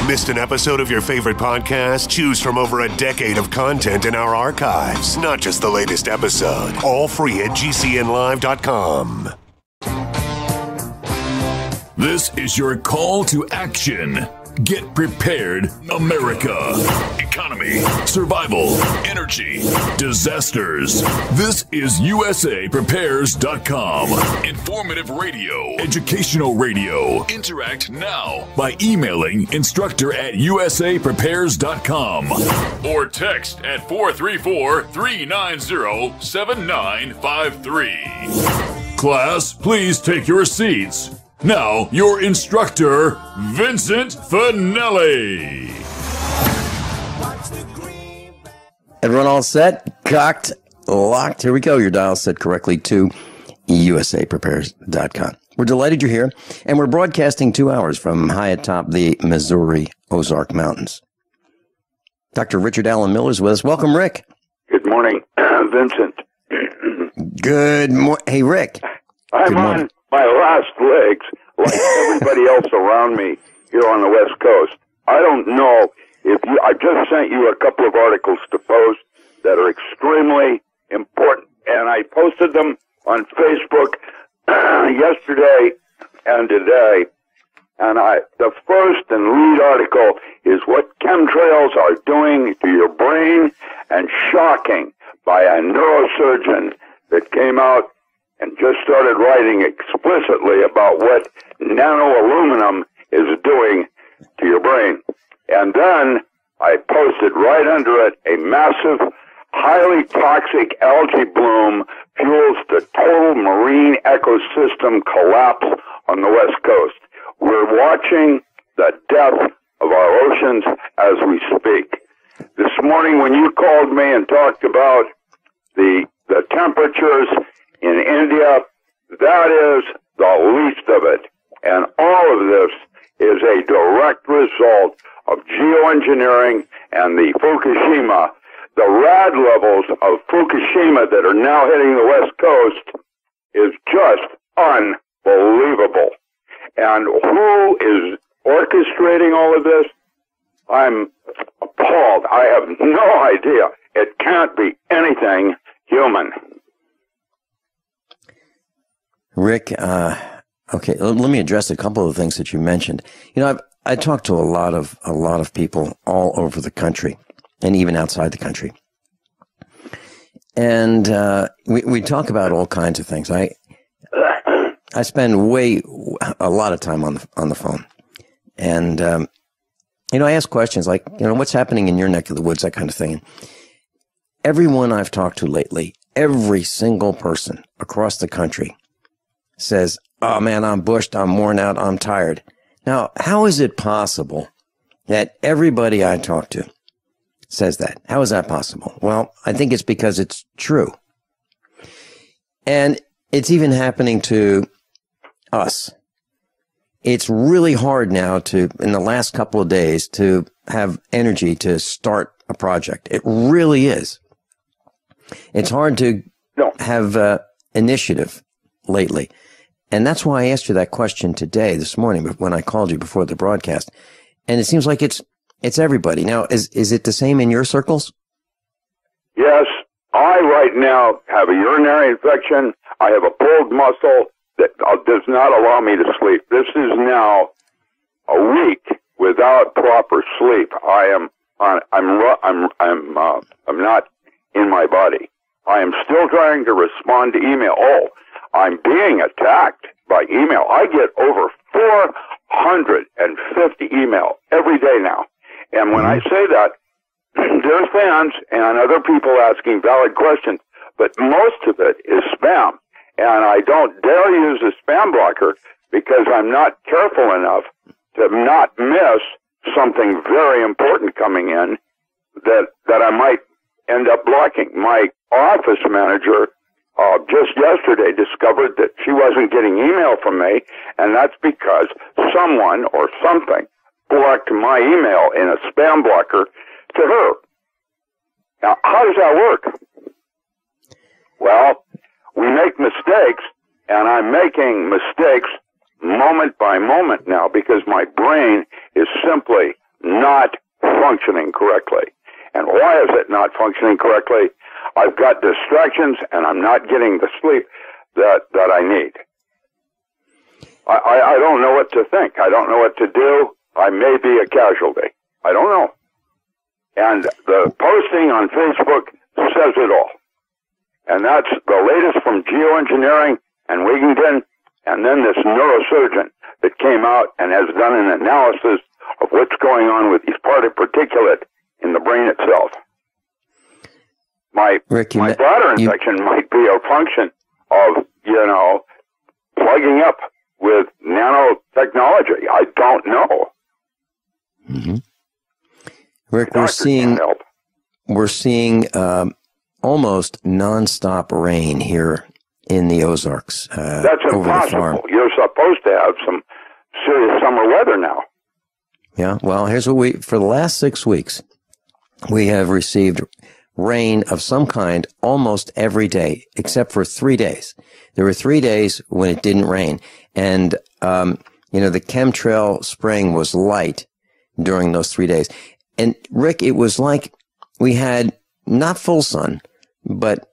Missed an episode of your favorite podcast? Choose from over a decade of content in our archives, not just the latest episode. All free at gcnlive.com. This is your call to action. Get prepared, America. Economy, survival, energy, disasters. This is USAPrepares.com. Informative radio, educational radio. Interact now by emailing instructor@USAPrepares.com or text at 434-390-7953. Class, please take your seats. Now, your instructor, Vincent Finelli. Everyone all set? Cocked? Locked? Here we go. Your dial set correctly to USAPrepares.com. We're delighted you're here, and we're broadcasting 2 hours from high atop the Missouri Ozark Mountains. Dr. Richard Allen Miller is with us. Welcome, Rick. Good morning, Vincent. Good morning. Hey, Rick. I'm on my last legs, like everybody else around me here on the West Coast. I don't know if you, I just sent you a couple of articles to post that are extremely important, and I posted them on Facebook yesterday and today. And the first and lead article is what chemtrails are doing to your brain, and shocking, by a neurosurgeon that came out and just started writing explicitly about what nano-aluminum is doing to your brain. And then I posted right under it a massive, highly toxic algae bloom fuels the total marine ecosystem collapse on the West Coast. We're watching the death of our oceans as we speak. This morning when you called me and talked about the temperatures in India, that is the least of it. And all of this is a direct result of geoengineering and the Fukushima. The rad levels of Fukushima that are now hitting the West Coast is just unbelievable. And who is orchestrating all of this? I'm appalled. I have no idea. It can't be anything human. Rick, okay, let me address a couple of things that you mentioned. You know, I talked to a lot of people all over the country and even outside the country. And we talk about all kinds of things. I spend a lot of time on the phone. And you know, I ask questions like, you know, what's happening in your neck of the woods, that kind of thing. Everyone I've talked to lately, every single person across the country says, oh man, I'm bushed, I'm worn out, I'm tired. Now, how is it possible that everybody I talk to says that? How is that possible? Well, I think it's because it's true. And it's even happening to us. It's really hard now in the last couple of days, to have energy to start a project. It really is. It's hard to have initiative lately. And that's why I asked you that question this morning, when I called you before the broadcast. And it seems like it's everybody. Now, is it the same in your circles? Yes. I right now have a urinary infection. I have a pulled muscle that does not allow me to sleep. This is now a week without proper sleep. I'm not in my body. I am still trying to respond to email. Oh, I'm being attacked by email. I get over 450 email every day now. And when I say that, there's fans and other people asking valid questions, but most of it is spam. And I don't dare use a spam blocker because I'm not careful enough to not miss something very important coming in that I might end up blocking. My office manager just yesterday discovered that she wasn't getting email from me, and that's because someone or something blocked my email in a spam blocker to her. Now, how does that work? Well, we make mistakes, and I'm making mistakes moment by moment now because my brain is simply not functioning correctly. And why is it not functioning correctly? I've got distractions, and I'm not getting the sleep that I need. I don't know what to think. I don't know what to do. I may be a casualty. I don't know. And the posting on Facebook says it all. And that's the latest from geoengineering and Regan, and then this neurosurgeon that came out and has done an analysis of what's going on with these particulate in the brain itself. My bladder infection might be a function of, plugging up with nanotechnology. I don't know. Mm-hmm. Rick, we're seeing almost nonstop rain here in the Ozarks. That's over impossible. the farm. You're supposed to have some serious summer weather now. Yeah, well, here's what for the last 6 weeks, we have received rain of some kind almost every day, except for 3 days. There were 3 days when it didn't rain. And, the chemtrail spraying was light during those 3 days. And Rick, it was like we had not full sun, but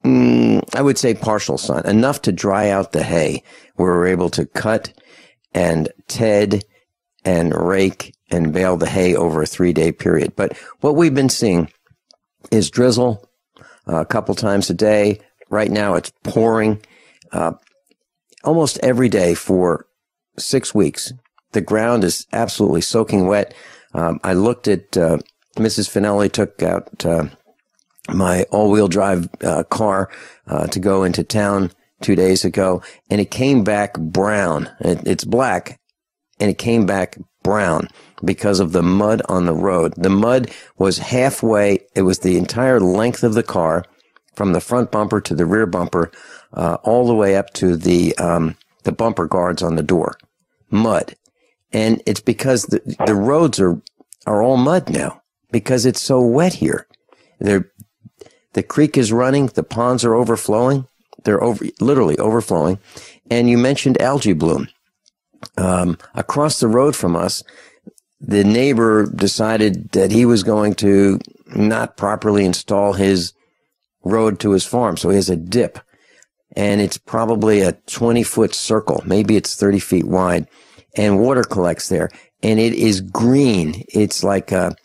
I would say partial sun, enough to dry out the hay. We were able to cut and ted and rake and bale the hay over a 3-day period. But what we've been seeing is drizzle a couple times a day. Right now it's pouring almost every day for 6 weeks. The ground is absolutely soaking wet. I looked at Mrs. Finelli took out my all-wheel drive car to go into town 2 days ago, and it came back brown. It's black, and it came back brown because of the mud on the road. The mud was halfway. It was the entire length of the car, from the front bumper to the rear bumper, all the way up to the bumper guards on the door. Mud. And it's because the roads are all mud now because it's so wet here. The creek is running. The ponds are overflowing. They're literally overflowing. And you mentioned algae bloom. Across the road from us, the neighbor decided that he was going to not properly install his road to his farm. So he has a dip, and it's probably a 20-foot circle. Maybe it's 30 feet wide, and water collects there. And it is green. It's like a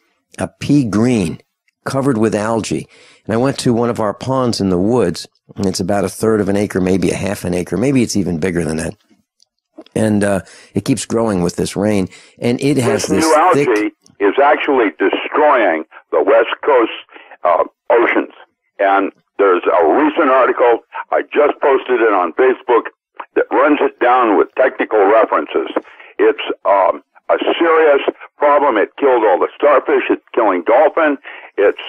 pea green covered with algae. And I went to one of our ponds in the woods, and it's about 1/3 of an acre, maybe a half an acre. Maybe it's even bigger than that. And it keeps growing with this rain. And it has this new algae is actually destroying the West Coast oceans. And there's a recent article, I just posted it on Facebook, that runs it down with technical references. It's a serious problem. It killed all the starfish. It's killing dolphin. It's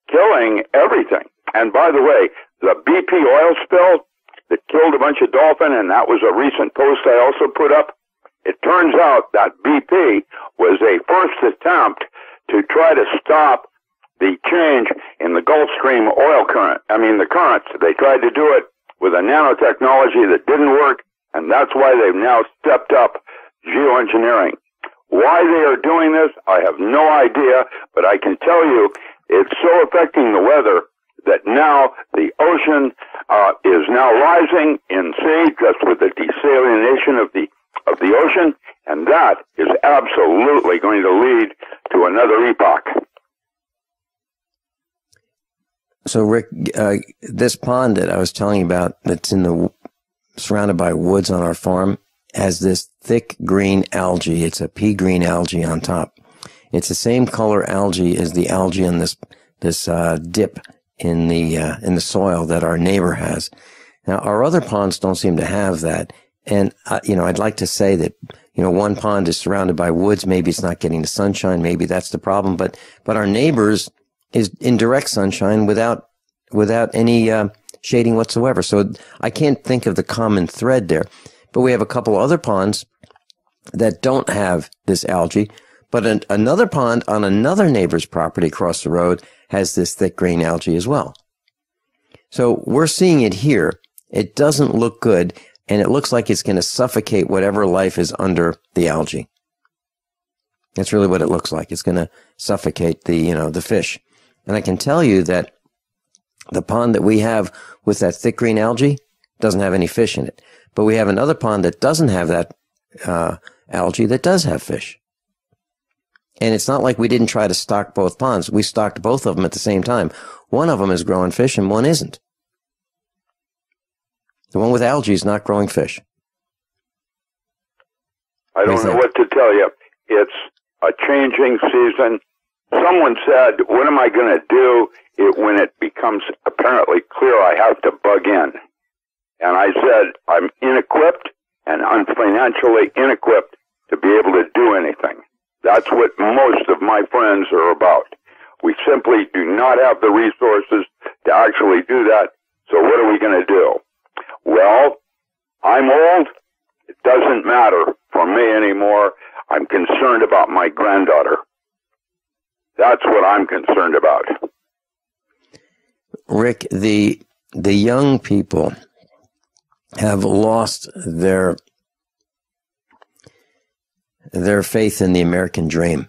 killing everything. And by the way, the BP oil spill that killed a bunch of dolphin, and that was a recent post I also put up. It turns out that BP was a first attempt to try to stop the change in the Gulf Stream oil current. The currents. They tried to do it with a nanotechnology that didn't work, and that's why they've now stepped up geoengineering. Why they are doing this, I have no idea, but I can tell you it's so affecting the weather that now the ocean is now rising in sea just with the desalination of the ocean, and that is absolutely going to lead to another epoch. So, Rick, this pond that I was telling you about that's surrounded by woods on our farm has this thick green algae. It's a pea green algae on top. It's the same color algae as the algae on this dip in the soil that our neighbor has. Now, our other ponds don't seem to have that. And, I'd like to say that, one pond is surrounded by woods. Maybe it's not getting the sunshine. Maybe that's the problem. But our neighbor's is in direct sunshine without any shading whatsoever. So I can't think of the common thread there. But we have a couple other ponds that don't have this algae. But another pond on another neighbor's property across the road has this thick green algae as well. So we're seeing it here. It doesn't look good, and it looks like it's going to suffocate whatever life is under the algae. That's really what it looks like. It's going to suffocate the fish. And I can tell you that the pond that we have with that thick green algae doesn't have any fish in it. But we have another pond that doesn't have that algae that does have fish. And it's not like we didn't try to stock both ponds. We stocked both of them at the same time. One of them is growing fish and one isn't. The one with algae is not growing fish. I don't know what to tell you. It's a changing season. Someone said, what am I going to do when it becomes apparently clear I have to bug in? And I said, I'm inequipped and I'm financially inequipped to be able to do anything. That's what most of my friends are about. We simply do not have the resources to actually do that. So what are we going to do? Well, I'm old. It doesn't matter for me anymore. I'm concerned about my granddaughter. That's what I'm concerned about. Rick, the young people have lost their faith in the American dream.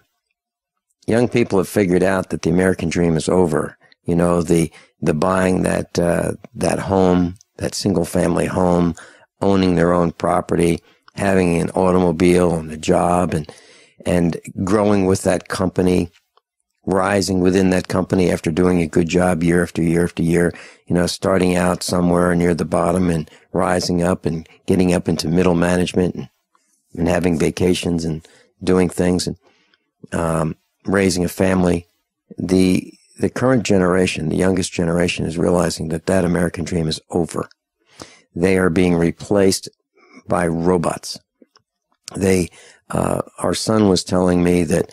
Young people have figured out that the American dream is over. You know, the buying that home, that single family home, owning their own property, having an automobile and a job, and growing with that company, rising within that company after doing a good job year after year after year, you know, starting out somewhere near the bottom and rising up and getting up into middle management and having vacations and doing things and raising a family. The current generation, the youngest generation, is realizing that that American dream is over. They are being replaced by robots. Our son was telling me that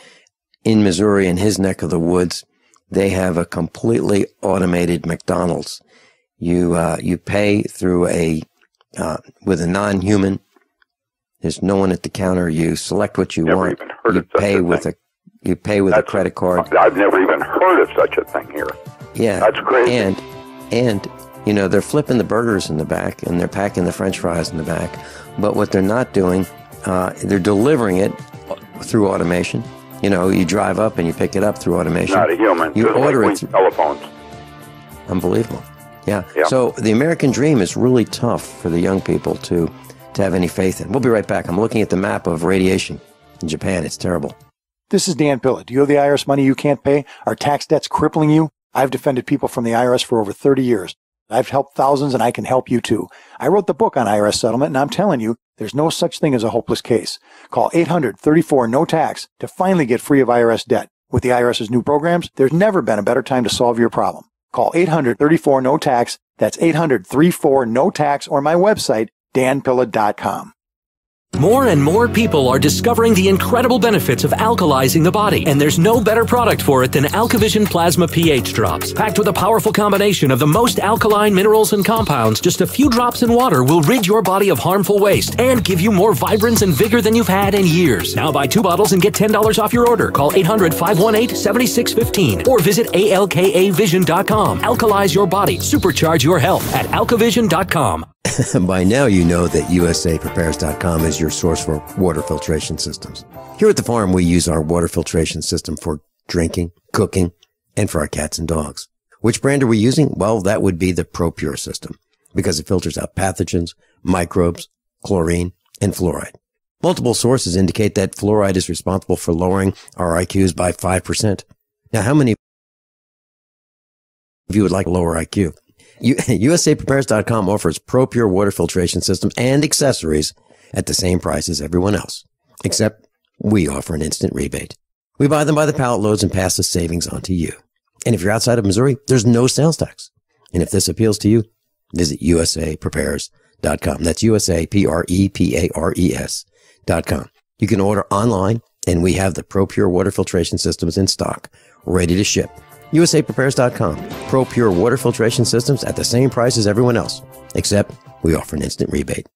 in Missouri, in his neck of the woods, they have a completely automated McDonald's. You pay through with a non-human. There's no one at the counter. You select what you want. You pay with a credit card. I've never even heard of such a thing here. Yeah, that's crazy. And you know, they're flipping the burgers in the back and they're packing the French fries in the back. But what they're not doing, they're delivering it through automation. You know, you drive up and you pick it up through automation. Not a human. You order it. Telephones. Unbelievable. Yeah. So the American dream is really tough for the young people to have any faith in. We'll be right back. I'm looking at the map of radiation in Japan. It's terrible. This is Dan Pilla. Do you owe the IRS money you can't pay? Are tax debts crippling you? I've defended people from the IRS for over 30 years. I've helped thousands, and I can help you too. I wrote the book on IRS settlement, and I'm telling you, there's no such thing as a hopeless case. Call 800-34-NO-TAX to finally get free of IRS debt. With the IRS's new programs, there's never been a better time to solve your problem. Call 800-34-NO-TAX. That's 800-34-NO-TAX, or my website, danpilla.com. More and more people are discovering the incredible benefits of alkalizing the body, and there's no better product for it than AlkaVision Plasma pH Drops. Packed with a powerful combination of the most alkaline minerals and compounds, just a few drops in water will rid your body of harmful waste and give you more vibrance and vigor than you've had in years. Now buy 2 bottles and get $10 off your order. Call 800-518-7615 or visit alkavision.com. Alkalize your body. Supercharge your health at alkavision.com. By now, you know that USAPrepares.com is your source for water filtration systems. Here at the farm, we use our water filtration system for drinking, cooking, and for our cats and dogs. Which brand are we using? Well, that would be the ProPure system, because it filters out pathogens, microbes, chlorine, and fluoride. Multiple sources indicate that fluoride is responsible for lowering our IQs by 5%. Now, how many of you would like a lower IQ? USAPrepares.com offers ProPure water filtration systems and accessories at the same price as everyone else, except we offer an instant rebate. We buy them by the pallet loads and pass the savings on to you. And if you're outside of Missouri, there's no sales tax. And if this appeals to you, visit USAPrepares.com. That's USAPrepares.com. You can order online, and we have the ProPure water filtration systems in stock, ready to ship. USAPrepares.com. ProPure water filtration systems at the same price as everyone else, except we offer an instant rebate.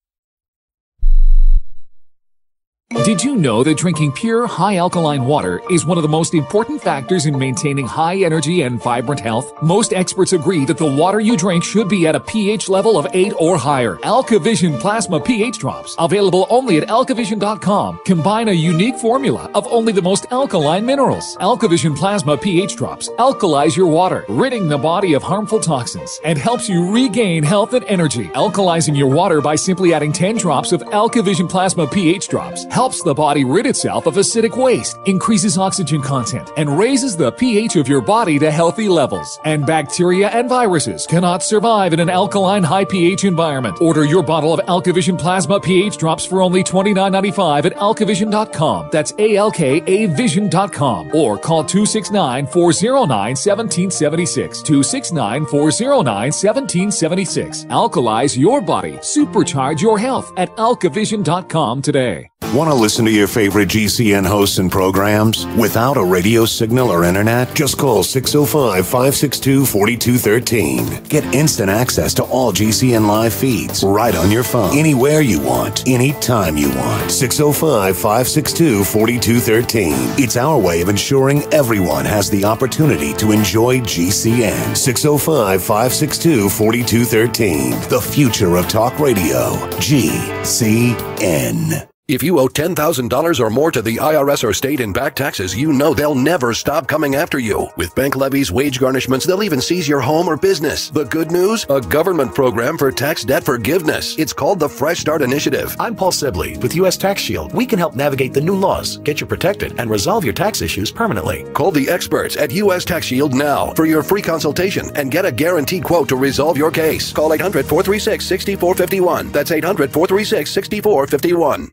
Did you know that drinking pure, high alkaline water is one of the most important factors in maintaining high energy and vibrant health? Most experts agree that the water you drink should be at a pH level of 8 or higher. AlkaVision Plasma pH Drops, available only at alkavision.com, combine a unique formula of only the most alkaline minerals. AlkaVision Plasma pH Drops alkalize your water, ridding the body of harmful toxins, and helps you regain health and energy. Alkalizing your water by simply adding 10 drops of AlkaVision Plasma pH Drops helps the body rid itself of acidic waste, increases oxygen content, and raises the pH of your body to healthy levels. And bacteria and viruses cannot survive in an alkaline high pH environment. Order your bottle of AlkaVision Plasma pH Drops for only $29.95 at alkavision.com. That's ALKAvision.com. Or call 269-409-1776. 269-409-1776. Alkalize your body. Supercharge your health at alkavision.com today. Want to listen to your favorite GCN hosts and programs without a radio signal or internet? Just call 605-562-4213. Get instant access to all GCN live feeds right on your phone, anywhere you want, anytime you want. 605-562-4213. It's our way of ensuring everyone has the opportunity to enjoy GCN. 605-562-4213. The future of talk radio. GCN. If you owe $10,000 or more to the IRS or state in back taxes, you know they'll never stop coming after you. With bank levies, wage garnishments, they'll even seize your home or business. The good news? A government program for tax debt forgiveness. It's called the Fresh Start Initiative. I'm Paul Sibley with U.S. Tax Shield. We can help navigate the new laws, get you protected, and resolve your tax issues permanently. Call the experts at U.S. Tax Shield now for your free consultation and get a guaranteed quote to resolve your case. Call 800-436-6451. That's 800-436-6451.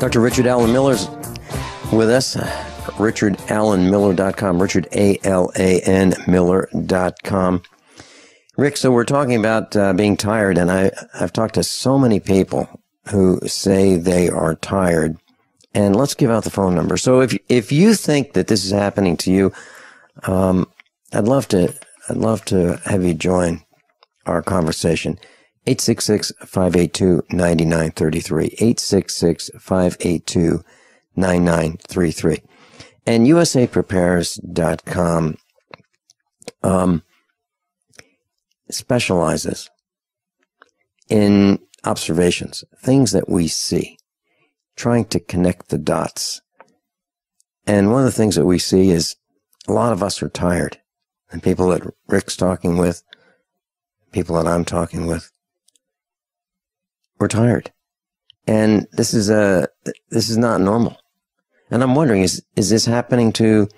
Dr. Richard Allen Miller's with us. RichardAllenMiller.com. Richard, A-L-A-N, Miller.com. Rick, so we're talking about being tired, and I've talked to so many people who say they are tired. And let's give out the phone number. So if you think that this is happening to you, I'd love to have you join our conversation. 866-582-9933. 866-582-9933. And USAPrepares.com specializes in observations, things that we see, trying to connect the dots. And one of the things that we see is a lot of us are tired. And people that Rick's talking with, people that I'm talking with, we're tired. And this is not normal. And I'm wondering, is this happening to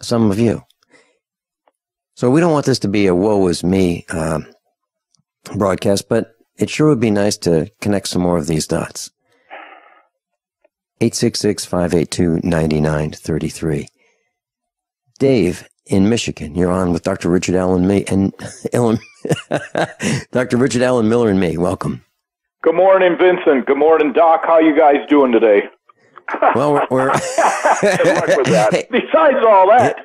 some of you? So we don't want this to be a woe is me broadcast, but it sure would be nice to connect some more of these dots. 866-582-9933. Dave in Michigan, you're on with Dr. Richard Allen Dr. Richard Allen Miller and me. Welcome. Good morning, Vincent. Good morning, Doc. How you guys doing today? Well, we're Good luck with that. Hey, besides all that.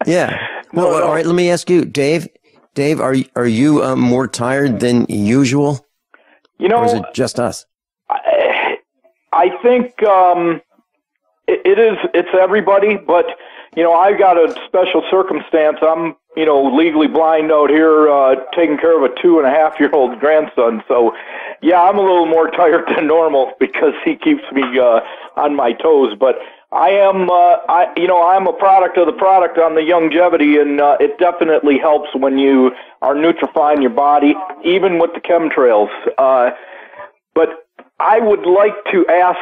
Yeah. Well, all right. Let me ask you, Dave. Dave, are you more tired than usual? You know, or is it just us? I think it's everybody, but you know, I got a special circumstance. I'm, you know, legally blind out here, taking care of a 2.5-year-old grandson. So, yeah, I'm a little more tired than normal because he keeps me on my toes. But I am, I'm a product of the product on the longevity, and it definitely helps when you are nutrifying your body, even with the chemtrails. But I would like to ask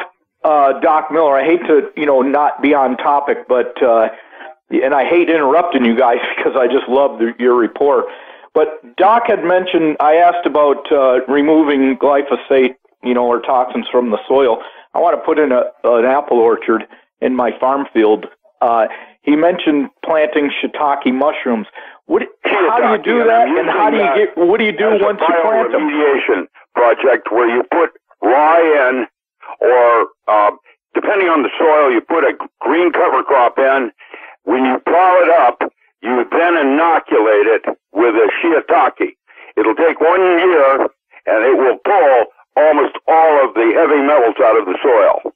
Doc Miller. I hate to, not be on topic, but and I hate interrupting you guys because I just love your report. But Doc had mentioned, I asked about removing glyphosate, or toxins from the soil. I want to put in an apple orchard in my farm field. He mentioned planting shiitake mushrooms. How do you do that? And what do you do once you plant them? Remediation project where you put rye in, or depending on the soil, you put a green cover crop in. When you plow it up, you then inoculate it with a shiitake. It'll take 1 year, and it will pull almost all of the heavy metals out of the soil.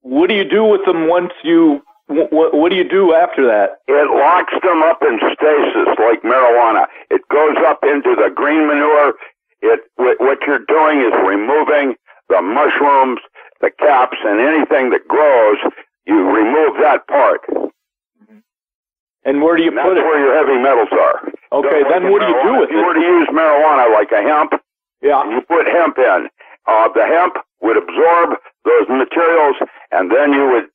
What do you do with them once you? What do you do after that? It locks them up in stasis like marijuana. It goes up into the green manure. What you're doing is removing the mushrooms, the caps, and anything that grows. You remove that part. And where do you put it? That's where your heavy metals are. Okay, so then what do you do with it? If you were to use marijuana like a hemp, you put hemp in. The hemp would absorb those materials, and then you would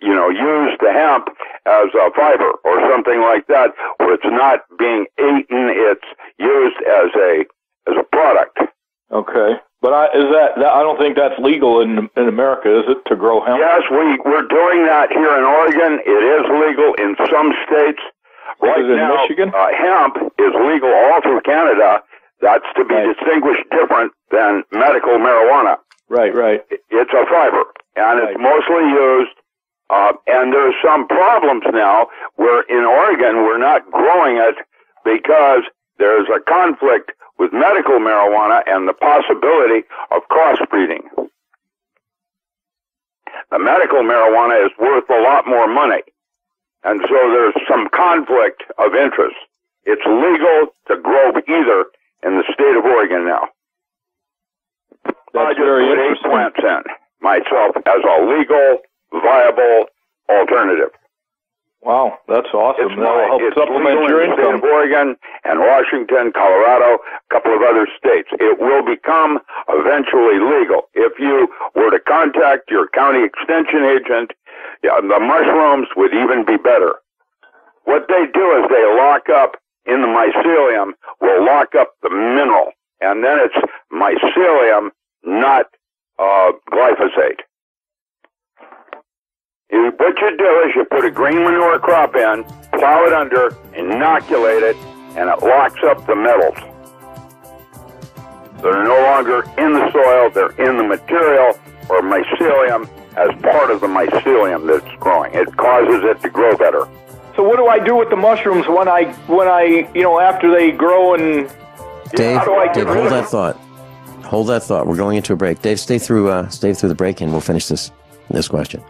use the hemp as a fiber or something like that, where it's not being eaten; it's used as a product. Okay, but I don't think that's legal in America, is it, to grow hemp? Yes, we're doing that here in Oregon. It is legal in some states. Right now, Michigan? Hemp is legal all through Canada. That's to be distinguished different than medical marijuana. Right. It's a fiber, and it's mostly used. And there's some problems now where in Oregon we're not growing it because there's a conflict with medical marijuana and the possibility of crossbreeding. The medical marijuana is worth a lot more money, and so there's some conflict of interest. It's legal to grow either in the state of Oregon now. That's I just very put 8 interesting. plants in myself as a legal, viable alternative. Wow, that's awesome. That'll help supplement legal your in the state income. of Oregon and Washington, Colorado, a couple of other states. It will become eventually legal. If you were to contact your county extension agent, the mushrooms would even be better. What they do is they lock up in the mycelium, will lock up the mineral, and then it's mycelium, not glyphosate. What you do is you put a green manure crop in, plow it under, inoculate it, and it locks up the metals. They're no longer in the soil, they're in the material or mycelium as part of the mycelium that's growing. It causes it to grow better. So what do I do with the mushrooms when I after they grow and Dave, how do I Dave, hold that thought. Hold that thought. We're going into a break. Dave, stay through the break, and we'll finish this question.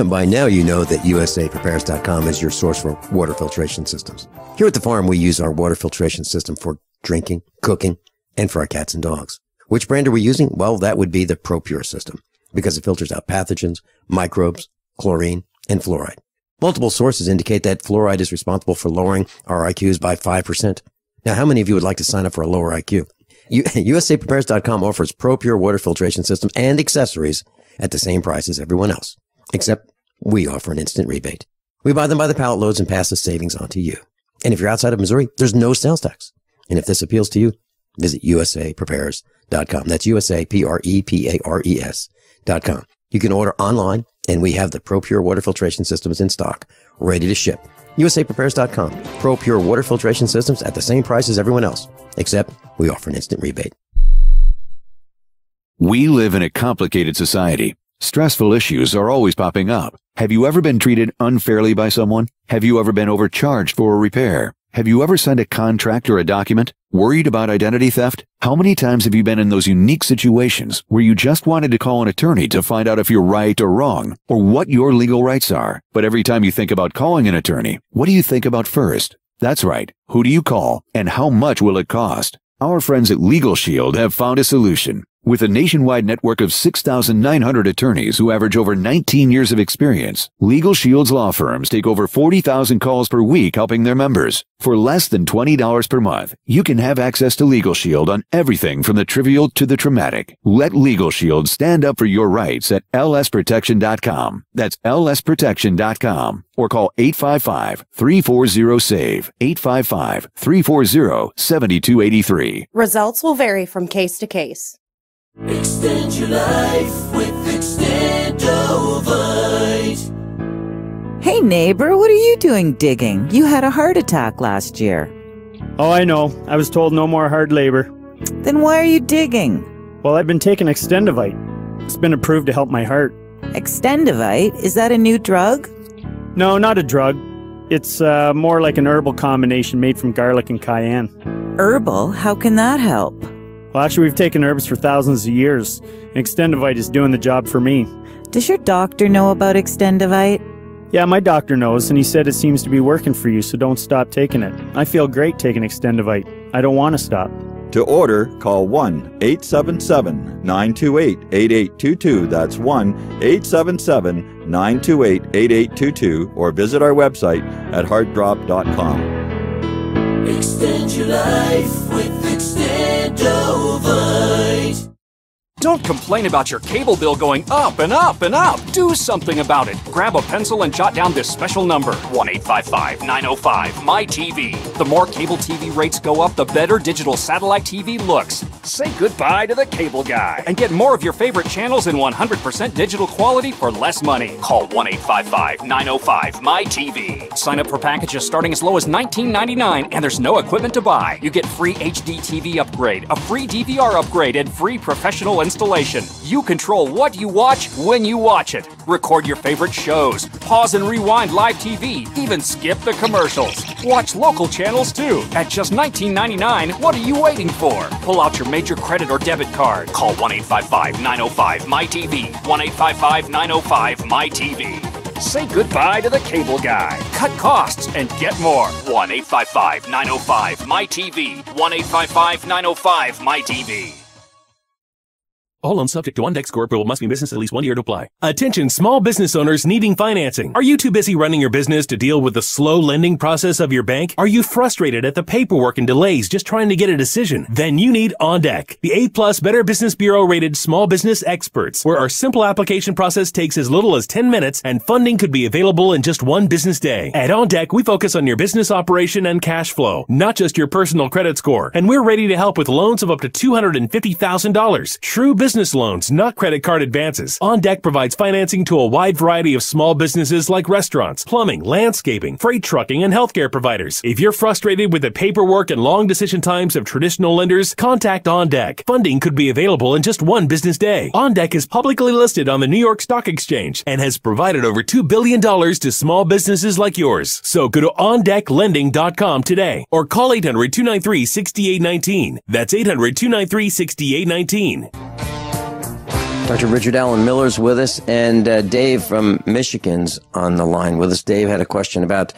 By now, you know that USAPrepares.com is your source for water filtration systems. Here at the farm, we use our water filtration system for drinking, cooking, and for our cats and dogs. Which brand are we using? Well, that would be the ProPure system, because it filters out pathogens, microbes, chlorine, and fluoride. Multiple sources indicate that fluoride is responsible for lowering our IQs by 5%. Now, how many of you would like to sign up for a lower IQ? USAPrepares.com offers ProPure water filtration system and accessories at the same price as everyone else, except we offer an instant rebate. We buy them by the pallet loads and pass the savings on to you. And if you're outside of Missouri, there's no sales tax. And if this appeals to you, visit USAPrepares.com. That's USAPrepares.com. You can order online, and we have the ProPure water filtration systems in stock, ready to ship. USAPrepares.com. ProPure water filtration systems at the same price as everyone else, except we offer an instant rebate. We live in a complicated society. Stressful issues are always popping up. Have you ever been treated unfairly by someone? Have you ever been overcharged for a repair? Have you ever signed a contract or a document? Worried about identity theft? How many times have you been in those unique situations where you just wanted to call an attorney to find out if you're right or wrong, or what your legal rights are? But every time you think about calling an attorney, what do you think about first? That's right. Who do you call, and how much will it cost? Our friends at Legal Shield have found a solution. With a nationwide network of 6,900 attorneys who average over 19 years of experience, Legal Shield's law firms take over 40,000 calls per week helping their members. For less than $20 per month, you can have access to Legal Shield on everything from the trivial to the traumatic. Let Legal Shield stand up for your rights at lsprotection.com. That's lsprotection.com. Or call 855-340-SAVE, 855-340-7283. Results will vary from case to case. Extend your life with Extendovite. Hey neighbor, what are you doing digging? You had a heart attack last year. Oh, I know. I was told no more hard labor. Then why are you digging? Well, I've been taking Extendovite. It's been approved to help my heart. Extendovite? Is that a new drug? No, not a drug. It's more like an herbal combination made from garlic and cayenne. Herbal? How can that help? Well, actually, we've taken herbs for thousands of years. And Extendivite is doing the job for me. Does your doctor know about Extendivite? Yeah, my doctor knows, and he said it seems to be working for you, so don't stop taking it. I feel great taking Extendivite. I don't want to stop. To order, call 1-877-928-8822. That's 1-877-928-8822, or visit our website at heartdrop.com. Extend your life with Extendovite. Don't complain about your cable bill going up and up and up. Do something about it. Grab a pencil and jot down this special number, 1-855-905-MY-TV. The more cable TV rates go up, the better digital satellite TV looks. Say goodbye to the cable guy and get more of your favorite channels in 100% digital quality for less money. Call 1-855-905-MY-TV. Sign up for packages starting as low as $19.99, and there's no equipment to buy. You get free HD TV upgrade, a free DVR upgrade, and free professional installation. You control what you watch when you watch it. Record your favorite shows, pause and rewind live TV, even skip the commercials. Watch local channels too. At just $19.99, what are you waiting for? Pull out your major credit or debit card. Call 1-855-905-MY-TV. 1-855-905-MY-TV. Say goodbye to the cable guy. Cut costs and get more. 1-855-905-MY-TV. 1-855-905-MY-TV. All loans subject to OnDeck score approval, must be in business at least 1 year to apply. Attention small business owners needing financing. Are you too busy running your business to deal with the slow lending process of your bank? Are you frustrated at the paperwork and delays just trying to get a decision? Then you need OnDeck, the A+ Better Business Bureau rated small business experts, where our simple application process takes as little as 10 minutes and funding could be available in just 1 business day. At OnDeck, we focus on your business operation and cash flow, not just your personal credit score. And we're ready to help with loans of up to $250,000. True business loans, not credit card advances. OnDeck provides financing to a wide variety of small businesses like restaurants, plumbing, landscaping, freight trucking, and healthcare providers. If you're frustrated with the paperwork and long decision times of traditional lenders, contact OnDeck. Funding could be available in just 1 business day. OnDeck is publicly listed on the New York Stock Exchange and has provided over $2 billion to small businesses like yours. So go to OnDeckLending.com today or call 800-293-6819. That's 800-293-6819. Dr. Richard Allen Miller's with us, and Dave from Michigan's on the line with us. Dave had a question about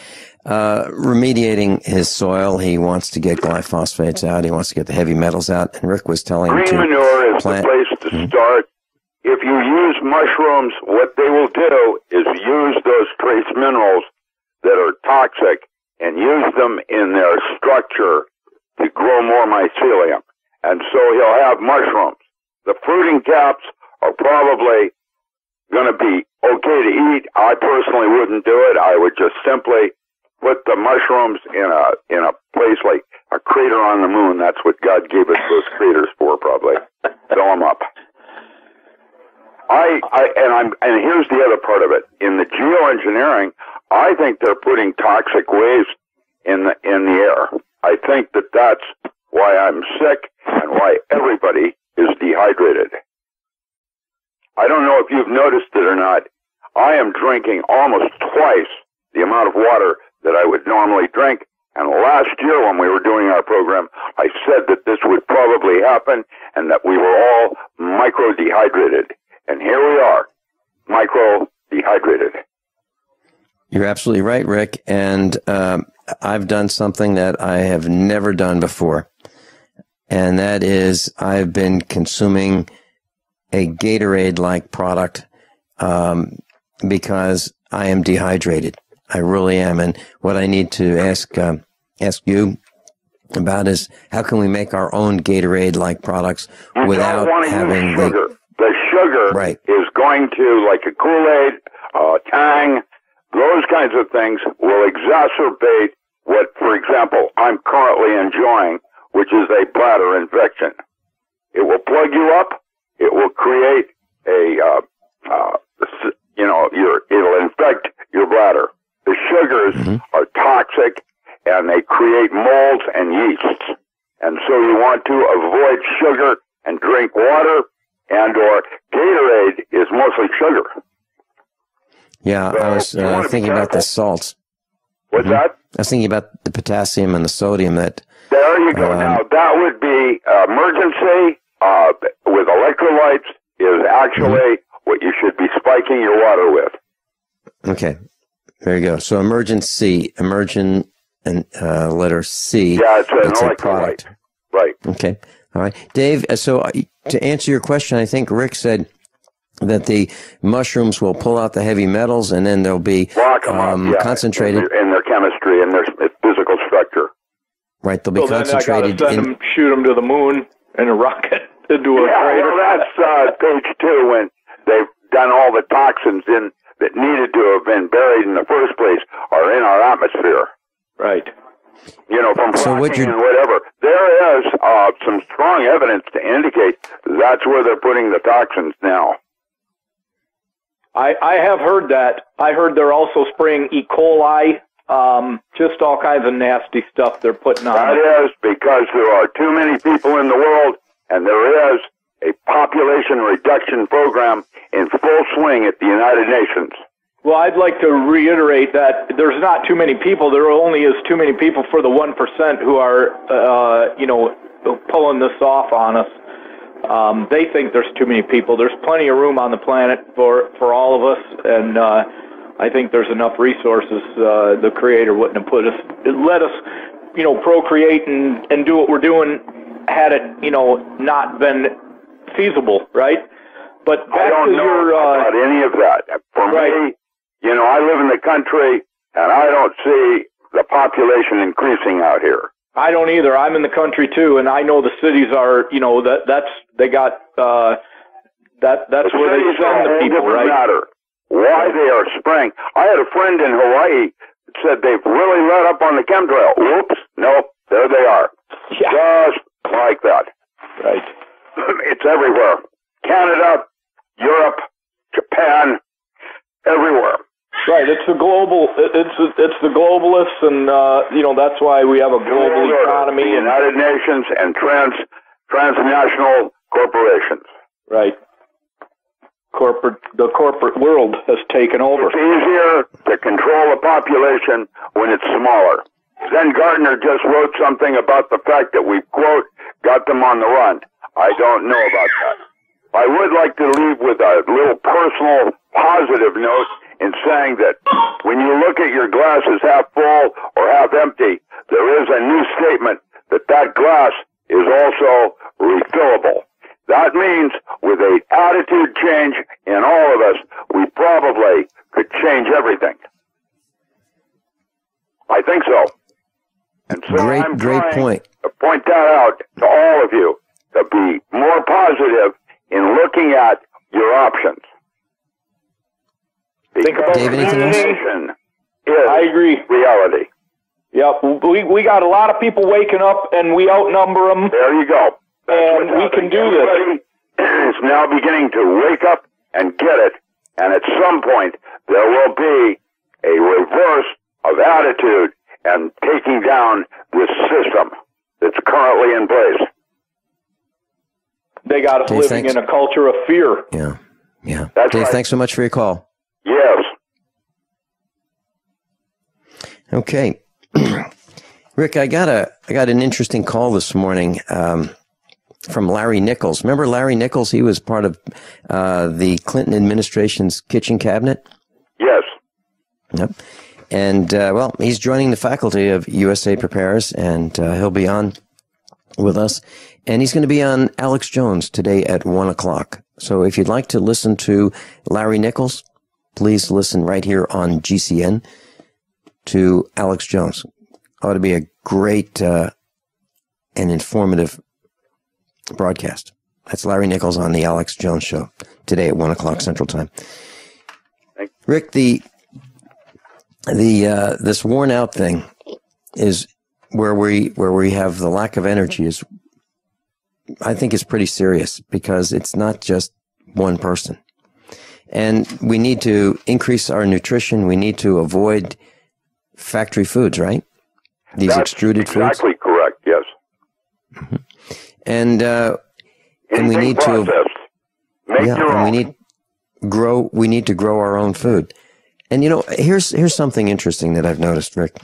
remediating his soil. He wants to get glyphosates out. He wants to get the heavy metals out. And Rick was telling him to green manure is the place to start. If you use mushrooms, what they will do is use those trace minerals that are toxic and use them in their structure to grow more mycelium. And so he'll have mushrooms. The fruiting caps are probably going to be okay to eat. I personally wouldn't do it. I would just simply put the mushrooms in a place like a crater on the moon. That's what God gave us those craters for, probably. Fill them up. And here's the other part of it. In the geoengineering, I think they're putting toxic waste in the air. I think that's why I'm sick and why everybody is dehydrated. I don't know if you've noticed it or not. I am drinking almost twice the amount of water that I would normally drink. And last year when we were doing our program, I said that this would probably happen and that we were all micro-dehydrated. And here we are, micro-dehydrated. You're absolutely right, Rick. And I've done something that I have never done before. And that is I've been consuming a Gatorade-like product because I am dehydrated. I really am. And what I need to ask you about is how can we make our own Gatorade-like products without having sugar. The sugar is going to, like a Kool-Aid, Tang, those kinds of things will exacerbate what, for example, I'm currently enjoying, which is a bladder infection. It will plug you up. It will create it'll infect your bladder. The sugars are toxic and they create molds and yeasts. And so you want to avoid sugar and drink water, and or Gatorade is mostly sugar. Yeah, I was thinking about the salts. What's that? I was thinking about the potassium and the sodium that... There you go. Now, that would be emergency with electrolytes is actually what you should be spiking your water with. Okay. There you go. So emergency, emergent, and letter C. Yeah, it's an a electrolyte. product. Right. Okay. All right. Dave, so to answer your question, I think Rick said that the mushrooms will pull out the heavy metals and then they'll be concentrated. In their chemistry and their physical structure. Right. They'll be concentrated. Shoot them to the moon in a rocket into a crater. Well, that's page 2 when they've done all the toxins that needed to have been buried in the first place are in our atmosphere. Right. You know, from fracking and whatever. There is some strong evidence to indicate that's where they're putting the toxins now. I have heard that. I heard they're also spraying E. coli, just all kinds of nasty stuff they're putting on. That is because there are too many people in the world, and there is a population reduction program in full swing at the United Nations. Well, I'd like to reiterate that there's not too many people. There only is too many people for the 1% who are, pulling this off on us. They think there's too many people. There's plenty of room on the planet for all of us, and I think there's enough resources. The Creator wouldn't have let us, procreate and do what we're doing had it, not been feasible, right? But back I don't know about any of that. For me, I live in the country, and I don't see the population increasing out here. I don't either. I'm in the country too, and I know the cities are. They got that's where they send the people, right? Matter. Why they are spraying? I had a friend in Hawaii that said they've really let up on the chemtrail. Whoops! Nope. There they are. Yeah. Just like that. Right. It's everywhere. Canada, Europe, Japan, everywhere. Right, it's the global. It's the globalists, and that's why we have a global economy. The United Nations and transnational corporations. Right. The corporate world has taken over. It's easier to control a population when it's smaller. Then Gardner just wrote something about the fact that we, quote, got them on the run. I don't know about that. I would like to leave with a little personal positive note in saying that when you look at your glass as half full or half empty, there is a new statement that glass is also refillable. That means with an attitude change in all of us, we probably could change everything. I think so. And so I'm great point. To point that out to all of you, to be more positive in looking at your options. Think about Dave, anything else? I agree. Reality. Yep, we got a lot of people waking up, and we outnumber them. There you go. And we can do this. It's now beginning to wake up and get it, and at some point there will be a reverse of attitude and taking down this system that's currently in place. They got us living in a culture of fear. Yeah. That's Dave, right. thanks so much for your call. Yes. Okay. Rick, I got an interesting call this morning from Larry Nichols. Remember Larry Nichols? He was part of the Clinton administration's kitchen cabinet. Yes. Yep. And, he's joining the faculty of USA Prepares, and he'll be on with us. And he's going to be on Alex Jones today at 1 o'clock. So if you'd like to listen to Larry Nichols, please listen right here on GCN to Alex Jones. Ought to be a great and informative broadcast. That's Larry Nichols on the Alex Jones Show today at 1 o'clock Central Time. Rick, this worn out thing is where we have the lack of energy is, I think, is pretty serious because it's not just one person. And we need to increase our nutrition. We need to avoid factory foods, right? These extruded foods. Exactly correct. Yes. Mm-hmm. And we need processed. to, Make your own. we need to grow our own food. And, here's something interesting that I've noticed, Rick.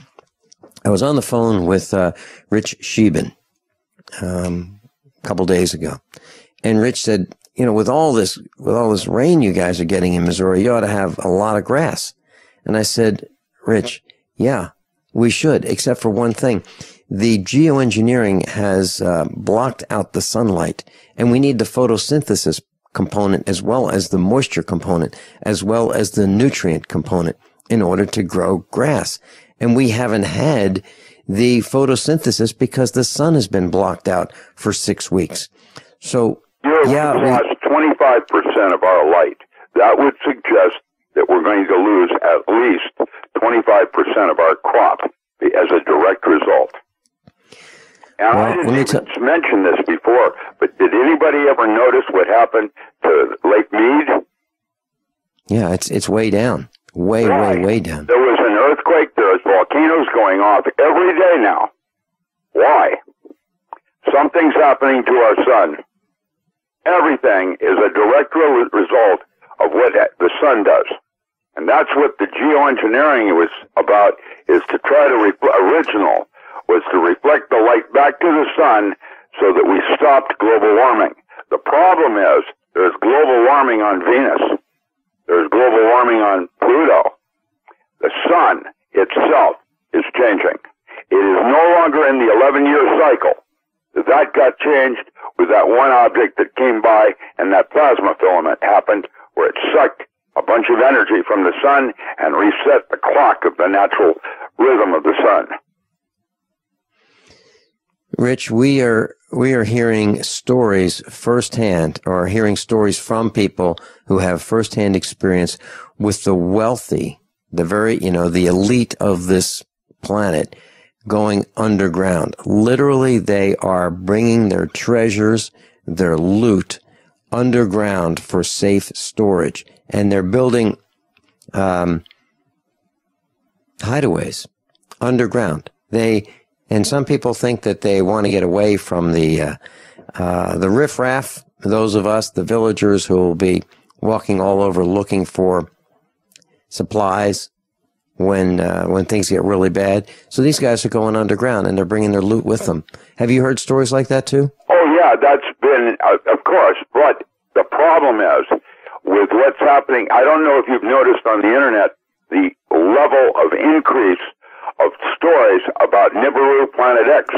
I was on the phone with Rich Shealy a couple days ago. And Rich said, with all this rain you guys are getting in Missouri, you ought to have a lot of grass. And I said, Rich, yeah, we should, except for one thing. The geoengineering has blocked out the sunlight, and we need the photosynthesis component as well as the moisture component, as well as the nutrient component in order to grow grass. And we haven't had the photosynthesis because the sun has been blocked out for 6 weeks. So, we've lost 25% of our light. That would suggest that we're going to lose at least 25% of our crop as a direct result. And I didn't even mention this before, but did anybody ever notice what happened to Lake Mead? Yeah, it's way down. Way down. There was an earthquake. There's volcanoes going off every day now. Why? Something's happening to our sun. Everything is a direct result of what the sun does. And that's what the geoengineering was about, is to try to was to reflect the light back to the sun so that we stopped global warming. The problem is there's global warming on Venus. There's global warming on Pluto. The sun itself is changing. It is no longer in the 11-year cycle. That got changed with that one object that came by, and that plasma filament happened where it sucked a bunch of energy from the sun and reset the clock of the natural rhythm of the sun. Rich, we are hearing stories firsthand, or hearing stories from people who have firsthand experience with the wealthy, the very, the elite of this planet going underground. Literally, they are bringing their treasures, their loot, underground for safe storage. And they're building hideaways underground. And some people think that they want to get away from the riffraff, those of us, the villagers who will be walking all over looking for supplies when things get really bad. So these guys are going underground, and they're bringing their loot with them. Have you heard stories like that too? Oh, yeah, that's been, of course. But the problem is, with what's happening, I don't know if you've noticed on the internet, the level of increase of stories about Nibiru Planet X,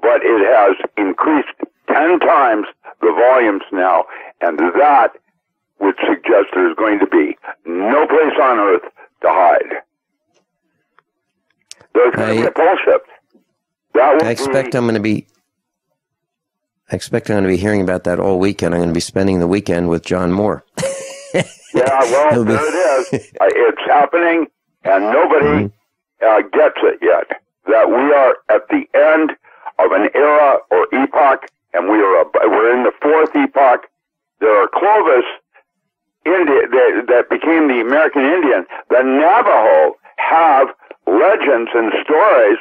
but it has increased 10 times the volumes now, and that would suggest there's going to be no place on Earth to hide. There's going to be a pole shift. I expect I'm going to be hearing about that all weekend. I'm going to be spending the weekend with John Moore. Yeah, well, there it is. It's happening, and nobody gets it yet. That we are at the end of an era or epoch, and we're in the fourth epoch. There are Clovis that became the American Indian. The Navajo have legends and stories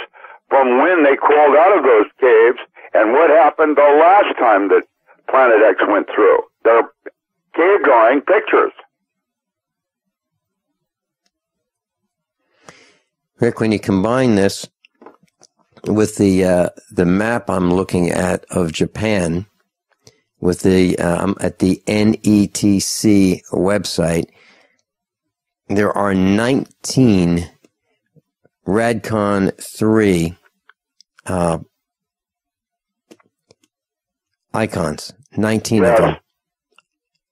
from when they crawled out of those caves and what happened the last time that Planet X went through. They're cave-drawing pictures. Rick, when you combine this with the map I'm looking at of Japan, with the I'm at the NETC website, there are 19 Radcon 3 icons, 19 of them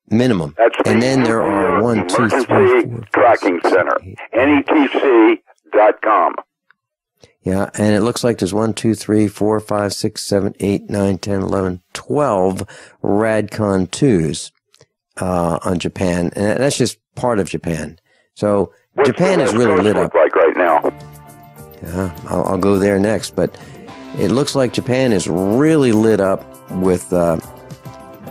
minimum. That's and then there are 1, 2, 3, 4, Tracking Center, NETC.com. Yeah, and it looks like there's 1, 2, 3, 4, 5, 6, 7, 8, 9, 10, 11, 12 Radcon 2s on Japan, and that's just part of Japan. So Japan is really lit up. Like right now. Yeah, I'll go there next, but it looks like Japan is really lit up with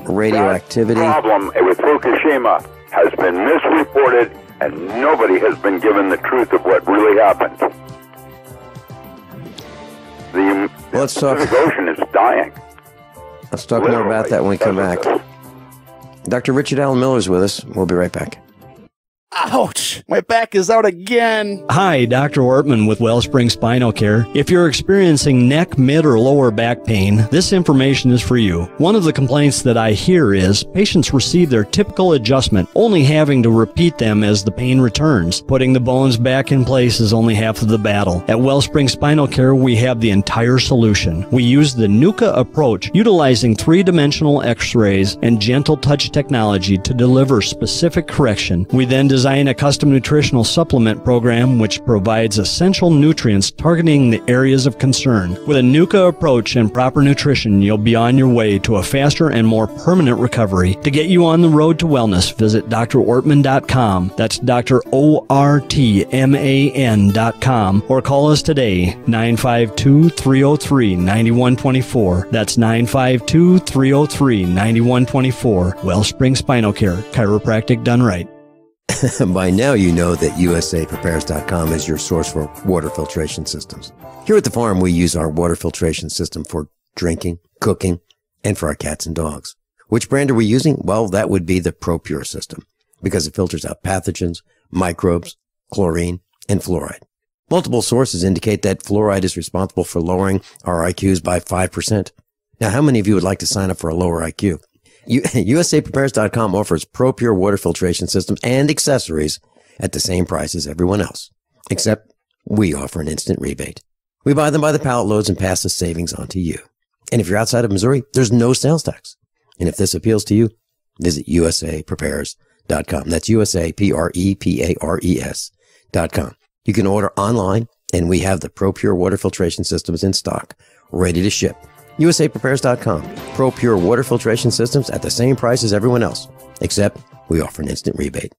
radioactivity. The problem with Fukushima has been misreported, and nobody has been given the truth of what really happened. The Pacific Ocean is dying. Let's talk more about that when we come back. Dr. Richard Allen Miller is with us. We'll be right back. Ouch! My back is out again. Hi, Dr. Ortman with Wellspring Spinal Care. If you're experiencing neck, mid, or lower back pain, this information is for you. One of the complaints that I hear is patients receive their typical adjustment, only having to repeat them as the pain returns. Putting the bones back in place is only half of the battle. At Wellspring Spinal Care, we have the entire solution. We use the NUCA approach, utilizing three-dimensional x-rays and gentle touch technology to deliver specific correction. We then design a custom nutritional supplement program which provides essential nutrients targeting the areas of concern. With a NUCA approach and proper nutrition, you'll be on your way to a faster and more permanent recovery. To get you on the road to wellness, visit drortman.com. That's drortman.com, or call us today, 952-303-9124. That's 952-303-9124. Wellspring Spinal Care, chiropractic done right. By now you know that USAPrepares.com is your source for water filtration systems. Here at the farm, we use our water filtration system for drinking, cooking, and for our cats and dogs. Which brand are we using? Well, that would be the ProPure system, because it filters out pathogens, microbes, chlorine, and fluoride. Multiple sources indicate that fluoride is responsible for lowering our IQs by 5%. Now, how many of you would like to sign up for a lower IQ? USAPrepares.com offers ProPure water filtration systems and accessories at the same price as everyone else, except we offer an instant rebate. We buy them by the pallet loads and pass the savings on to you. And if you're outside of Missouri, there's no sales tax. And if this appeals to you, visit USAPrepares.com. That's USAPrepares.com. You can order online, and we have the ProPure water filtration systems in stock, ready to ship. USAPrepares.com. ProPure water filtration systems at the same price as everyone else, except we offer an instant rebate.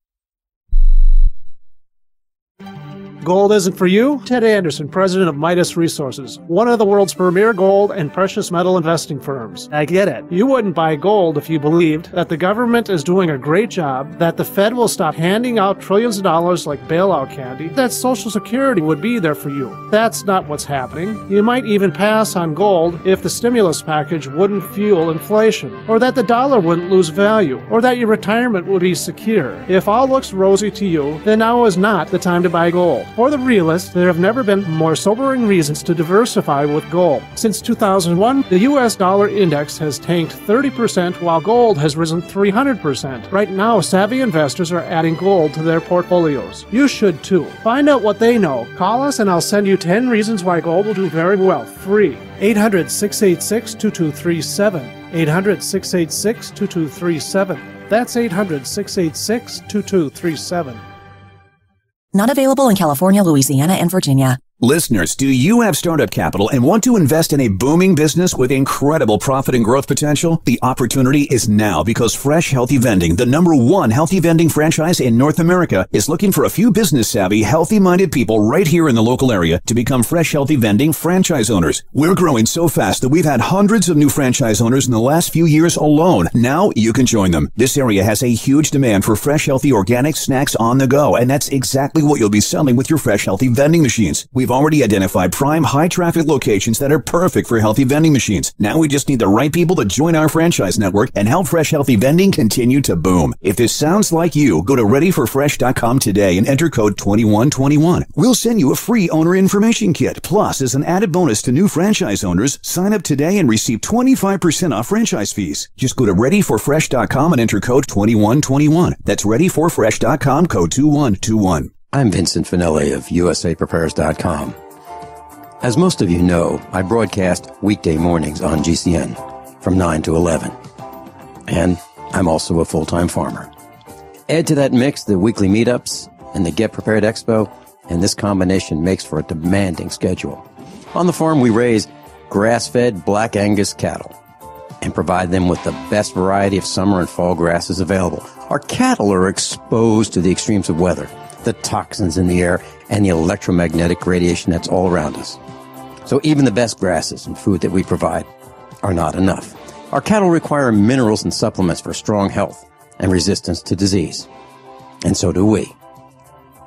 Gold isn't for you? Ted Anderson, president of Midas Resources, one of the world's premier gold and precious metal investing firms. I get it. You wouldn't buy gold if you believed that the government is doing a great job, that the Fed will stop handing out trillions of dollars like bailout candy, that Social Security would be there for you. That's not what's happening. You might even pass on gold if the stimulus package wouldn't fuel inflation, or that the dollar wouldn't lose value, or that your retirement would be secure. If all looks rosy to you, then now is not the time to buy gold. For the realists, there have never been more sobering reasons to diversify with gold. Since 2001, the U.S. dollar index has tanked 30% while gold has risen 300%. Right now, savvy investors are adding gold to their portfolios. You should too. Find out what they know. Call us and I'll send you 10 reasons why gold will do very well, free. 800-686-2237. 800-686-2237. That's 800-686-2237. Not available in California, Louisiana, and Virginia. Listeners, do you have startup capital and want to invest in a booming business with incredible profit and growth potential? The opportunity is now because Fresh Healthy Vending, the #1 healthy vending franchise in North America, is looking for a few business-savvy, healthy-minded people right here in the local area to become Fresh Healthy Vending franchise owners. We're growing so fast that we've had hundreds of new franchise owners in the last few years alone. Now you can join them. This area has a huge demand for fresh, healthy, organic snacks on the go, and that's exactly what you'll be selling with your Fresh Healthy Vending machines. We've already identified prime high-traffic locations that are perfect for healthy vending machines. Now we just need the right people to join our franchise network and help Fresh Healthy Vending continue to boom. If this sounds like you, go to readyforfresh.com today and enter code 2121. We'll send you a free owner information kit. Plus, as an added bonus to new franchise owners, sign up today and receive 25% off franchise fees. Just go to readyforfresh.com and enter code 2121. That's readyforfresh.com, code 2121. I'm Vincent Finelli of USAPrepares.com. As most of you know, I broadcast weekday mornings on GCN from 9 to 11. And I'm also a full-time farmer. Add to that mix the weekly meetups and the Get Prepared Expo, and this combination makes for a demanding schedule. On the farm, we raise grass-fed Black Angus cattle and provide them with the best variety of summer and fall grasses available. Our cattle are exposed to the extremes of weather, the toxins in the air, and the electromagnetic radiation that's all around us. So even the best grasses and food that we provide are not enough. Our cattle require minerals and supplements for strong health and resistance to disease. And so do we.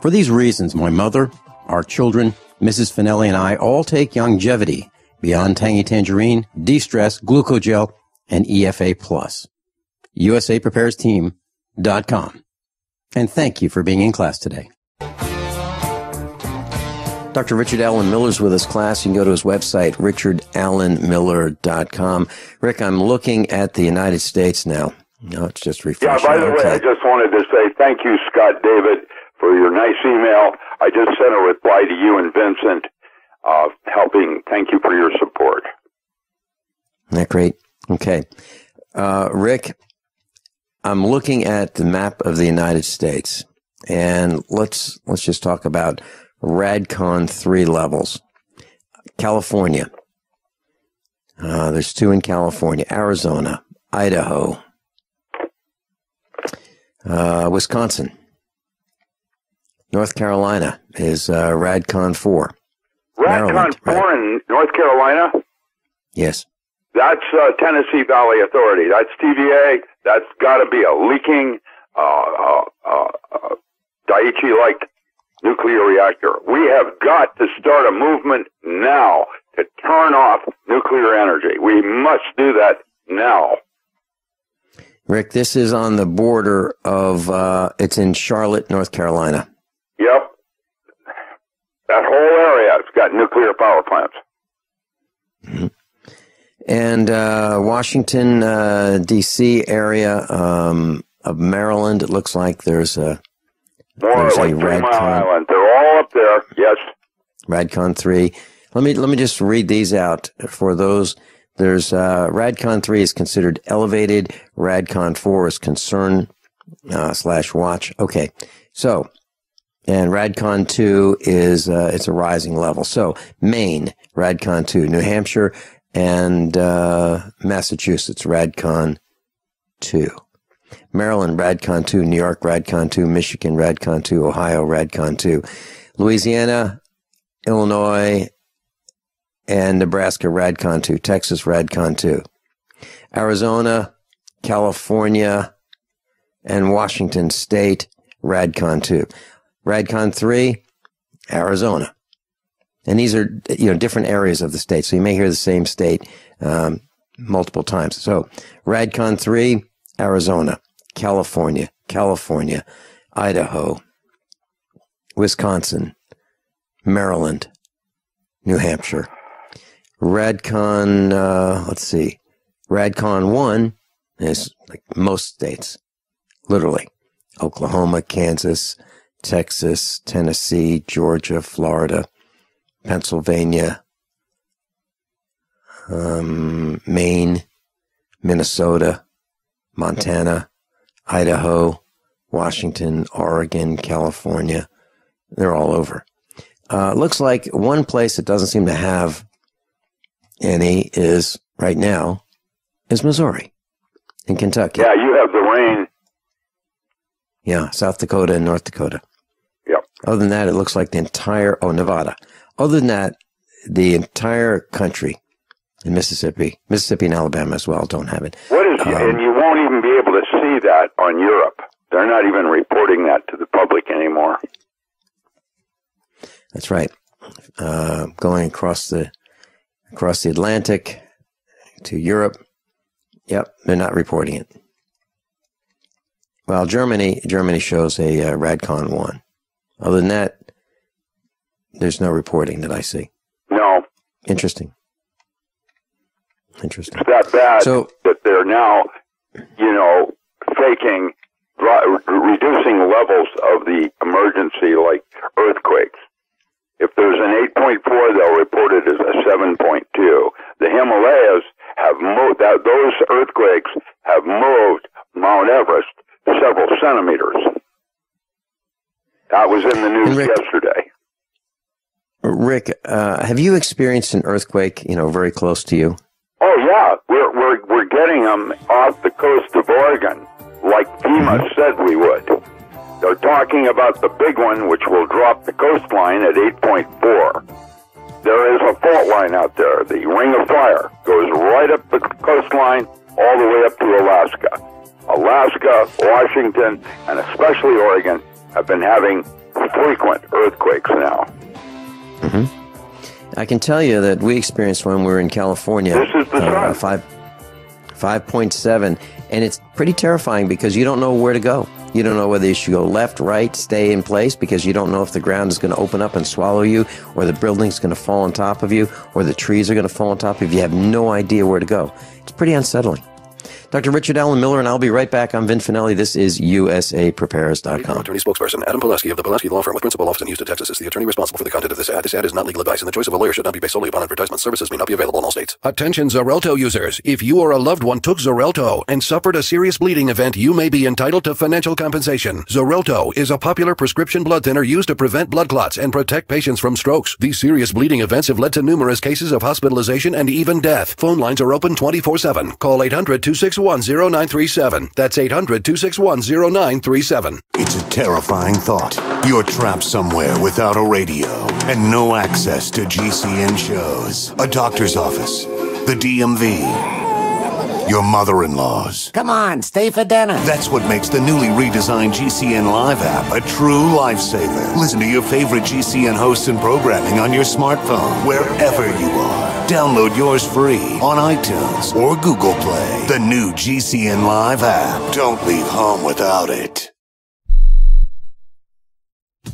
For these reasons, my mother, our children, Mrs. Finelli, and I all take longevity beyond Tangy Tangerine, De-Stress, Glucogel, and EFA+. USAPreparesTeam.com. And thank you for being in class today. Dr. Richard Allen Miller's with us, class. You can go to his website, richardallenmiller.com. Rick, I'm looking at the United States now. No, it's just refreshing. Yeah, by the way, I just wanted to say thank you, Scott David, for your nice email. I just sent a reply to you and Vincent, helping. Thank you for your support. Isn't that great? Okay. Rick, I'm looking at the map of the United States, and let's just talk about Radcon 3 levels. California. There's 2 in California. Arizona, Idaho, Wisconsin. North Carolina is Radcon 4. Radcon 4 in North Carolina? Yes. That's Tennessee Valley Authority. That's TVA. That's got to be a leaking Daiichi-like nuclear reactor. We have got to start a movement now to turn off nuclear energy. We must do that now. Rick, this is on the border of, it's in Charlotte, North Carolina. Yep. That whole area, it's got nuclear power plants. Mm-hmm. And Washington, D.C. area of Maryland, it looks like there's a like 3 Mile Island. They're all up there. Yes. Radcon 3. Let me just read these out for those. There's Radcon 3 is considered elevated. Radcon 4 is concern / watch. Okay. So, and Radcon 2 is it's a rising level. So, Maine, Radcon 2, New Hampshire, and Massachusetts, Radcon 2. Maryland, Radcon 2. New York, Radcon 2. Michigan, Radcon 2. Ohio, Radcon 2. Louisiana, Illinois, and Nebraska, Radcon 2. Texas, Radcon 2. Arizona, California, and Washington State, Radcon 2. Radcon 3, Arizona. And these are, different areas of the state. So you may hear the same state multiple times. So Radcon 3, Arizona, California, Idaho, Wisconsin, Maryland, New Hampshire. Radcon, Radcon 1 is like most states, literally. Oklahoma, Kansas, Texas, Tennessee, Georgia, Florida, Pennsylvania, Maine, Minnesota, Montana, Idaho, Washington, Oregon, California. They're all over. Looks like one place that doesn't seem to have any is, right now, is Missouri and Kentucky. Yeah, you have the rain. Yeah, South Dakota and North Dakota. Yep. Other than that, it looks like the entire, Nevada. Other than that, the entire country, and Mississippi and Alabama as well, don't have it. And you won't even be able to see that on Europe. They're not even reporting that to the public anymore. That's right. Going across the Atlantic to Europe. Yep, they're not reporting it. Well, Germany shows a Radcon 1. Other than that, there's no reporting that I see. No. Interesting. It's that bad that they're now, faking, reducing levels of the emergency like earthquakes. If there's an 8.4, they'll report it as a 7.2. The Himalayas have moved, those earthquakes have moved Mount Everest several centimeters. That was in the news yesterday. Rick, have you experienced an earthquake, very close to you? Oh yeah, we're getting them off the coast of Oregon, like FEMA said we would. They're talking about the big one, which will drop the coastline at 8.4. There is a fault line out there. The Ring of Fire goes right up the coastline all the way up to Alaska. Alaska, Washington, and especially Oregon have been having frequent earthquakes now. Mm-hmm. I can tell you that we experienced one when we were in California. This is the 5.7, and it's pretty terrifying because you don't know where to go. You don't know whether you should go left, right, stay in place because you don't know if the ground is going to open up and swallow you, or the building's going to fall on top of you, or the trees are going to fall on top of you. You have no idea where to go. It's pretty unsettling. Dr. Richard Allen Miller, and I'll be right back. I'm Vin Finelli. This is USAPrepares.com. Attorney spokesperson Adam Pulaski of the Pulaski Law Firm with principal office in Houston, Texas is the attorney responsible for the content of this ad. This ad is not legal advice, and the choice of a lawyer should not be based solely upon advertisement. Services may not be available in all states. Attention Xarelto users. If you or a loved one took Xarelto and suffered a serious bleeding event, you may be entitled to financial compensation. Xarelto is a popular prescription blood thinner used to prevent blood clots and protect patients from strokes. These serious bleeding events have led to numerous cases of hospitalization and even death. Phone lines are open 24/7. Call 800-261-0937. That's 800-261-0937. It's a terrifying thought. You're trapped somewhere without a radio and no access to GCN shows, a doctor's office, the DMV, your mother-in-law's. Come on, stay for dinner. That's what makes the newly redesigned GCN Live app a true lifesaver. Listen to your favorite GCN hosts and programming on your smartphone, wherever you are. Download yours free on iTunes or Google Play. The new GCN Live app. Don't leave home without it.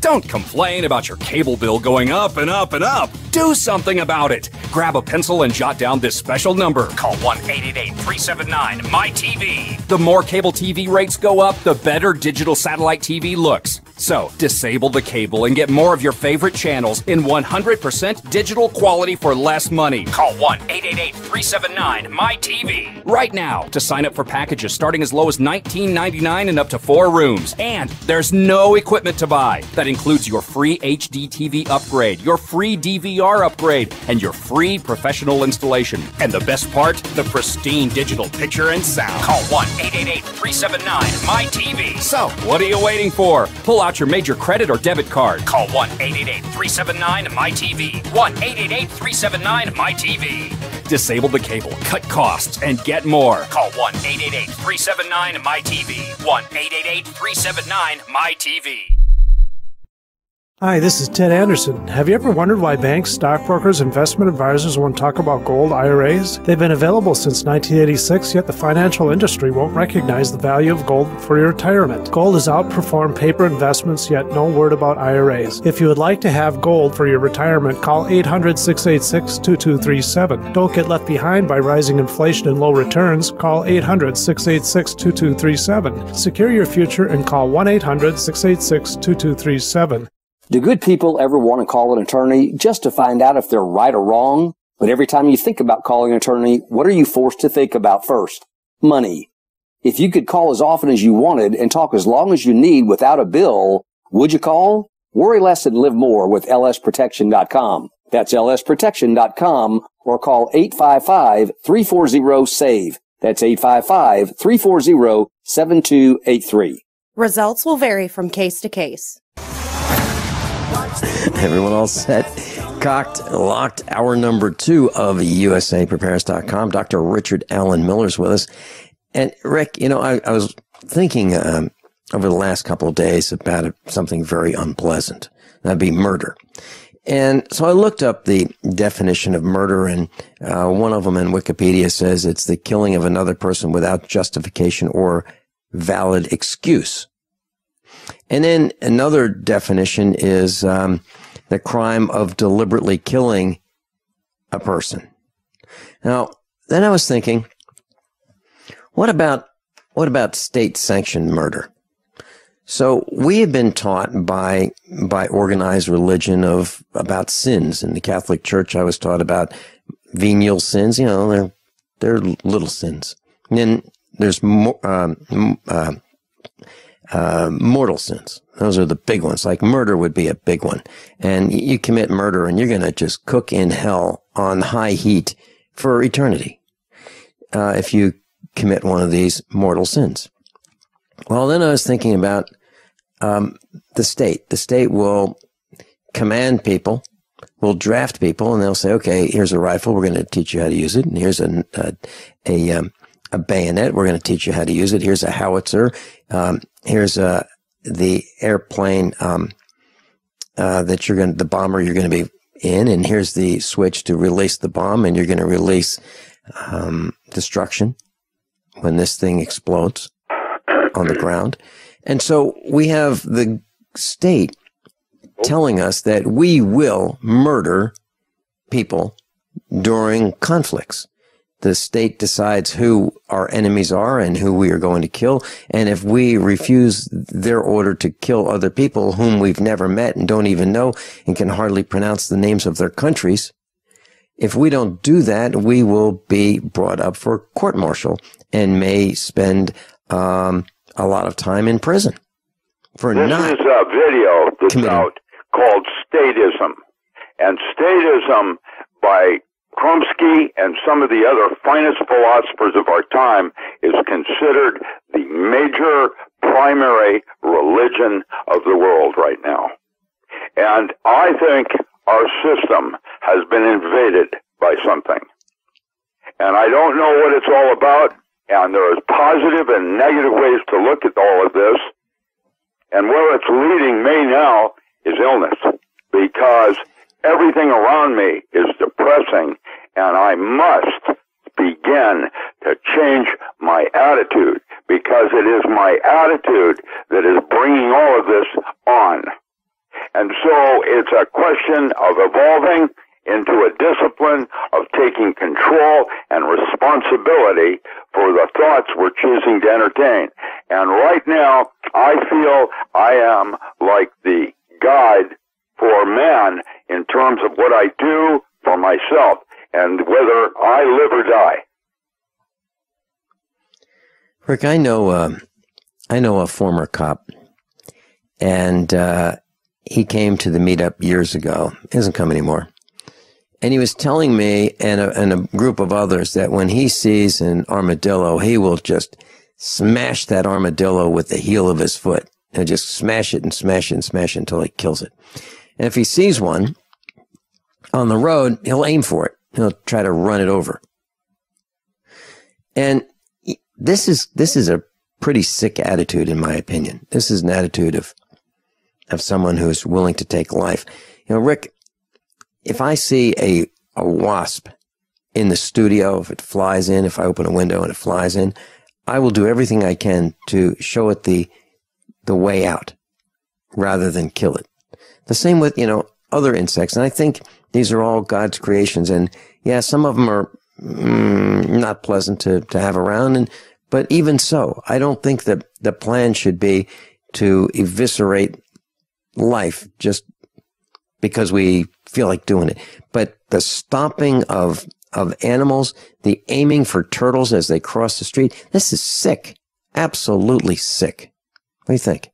Don't complain about your cable bill going up and up and up. Do something about it. Grab a pencil and jot down this special number. Call 1-888-379-MY-TV. The more cable TV rates go up, the better digital satellite TV looks. So, disable the cable and get more of your favorite channels in 100% digital quality for less money. Call 1-888-379-MY-TV right now to sign up for packages starting as low as $19.99 and up to 4 rooms. And there's no equipment to buy. That includes your free HD TV upgrade, your free DVR upgrade, and your free professional installation. And the best part, the pristine digital picture and sound. Call 1-888-379-MY-TV. So, what are you waiting for? Pull out your major credit or debit card. Call 1-888-379-MY-TV. 1-888-379-MY-TV. Disable the cable, cut costs, and get more. Call 1-888-379-MY-TV. 1-888-379-MY-TV. Hi, this is Ted Anderson. Have you ever wondered why banks, stockbrokers, investment advisors won't talk about gold IRAs? They've been available since 1986, yet the financial industry won't recognize the value of gold for your retirement. Gold has outperformed paper investments, yet no word about IRAs. If you would like to have gold for your retirement, call 800-686-2237. Don't get left behind by rising inflation and low returns. Call 800-686-2237. Secure your future and call 1-800-686-2237. Do good people ever want to call an attorney just to find out if they're right or wrong? But every time you think about calling an attorney, what are you forced to think about first? Money. If you could call as often as you wanted and talk as long as you need without a bill, would you call? Worry less and live more with lsprotection.com. That's lsprotection.com, or call 855-340-SAVE. That's 855-340-7283. Results will vary from case to case. Everyone all set? Cocked, locked, hour number 2 of USAPrepares.com. Dr. Richard Allen Miller's with us. And Rick, you know, I was thinking over the last couple of days about something very unpleasant. That'd be murder. And so I looked up the definition of murder, and one of them in Wikipedia says it's the killing of another person without justification or valid excuse. And then another definition is the crime of deliberately killing a person. Now, then I was thinking, what about state-sanctioned murder? So we have been taught by organized religion about sins. In the Catholic Church, I was taught about venial sins. You know, they're little sins. And then there's mortal sins. Those are the big ones. Like murder would be a big one. And you commit murder and you're going to just cook in hell on high heat for eternity if you commit one of these mortal sins. Well, then I was thinking about the state. The state will command people, will draft people, and they'll say, okay, here's a rifle. We're going to teach you how to use it. And here's a bayonet. We're going to teach you how to use it. Here's a howitzer. Here's the airplane the bomber you're going to be in, and here's the switch to release the bomb, and you're going to release destruction when this thing explodes on the ground. And so we have the state telling us that we will murder people during conflicts. The state decides who our enemies are and who we are going to kill. And if we refuse their order to kill other people whom we've never met and don't even know and can hardly pronounce the names of their countries, if we don't do that, we will be brought up for court-martial and may spend a lot of time in prison for not. This is a video that's out called Statism. And Statism by Kromsky and some of the other finest philosophers of our time is considered the major primary religion of the world right now. And I think our system has been invaded by something. And I don't know what it's all about, and there is positive and negative ways to look at all of this. And where it's leading me now is illness, because everything around me is depressing, and I must begin to change my attitude, because it is my attitude that is bringing all of this on. And so it's a question of evolving into a discipline of taking control and responsibility for the thoughts we're choosing to entertain. And right now, I feel I am like the guide for man in terms of what I do for myself and whether I live or die. Rick, I know a former cop, and he came to the meetup years ago. He doesn't come anymore. And he was telling me and a group of others that when he sees an armadillo, he will just smash that armadillo with the heel of his foot. He'll just smash it and smash it and smash it until he kills it. And if he sees one on the road, he'll aim for it. He'll try to run it over. And this is a pretty sick attitude, in my opinion. This is an attitude of someone who is willing to take life. You know, Rick, if I see a wasp in the studio, if it flies in, if I open a window and it flies in, I will do everything I can to show it the way out rather than kill it. The same with, other insects. And I think these are all God's creations. And yeah, some of them are not pleasant to have around. But even so, I don't think that the plan should be to eviscerate life just because we feel like doing it. But the stomping of animals, the aiming for turtles as they cross the street, this is sick. Absolutely sick. What do you think?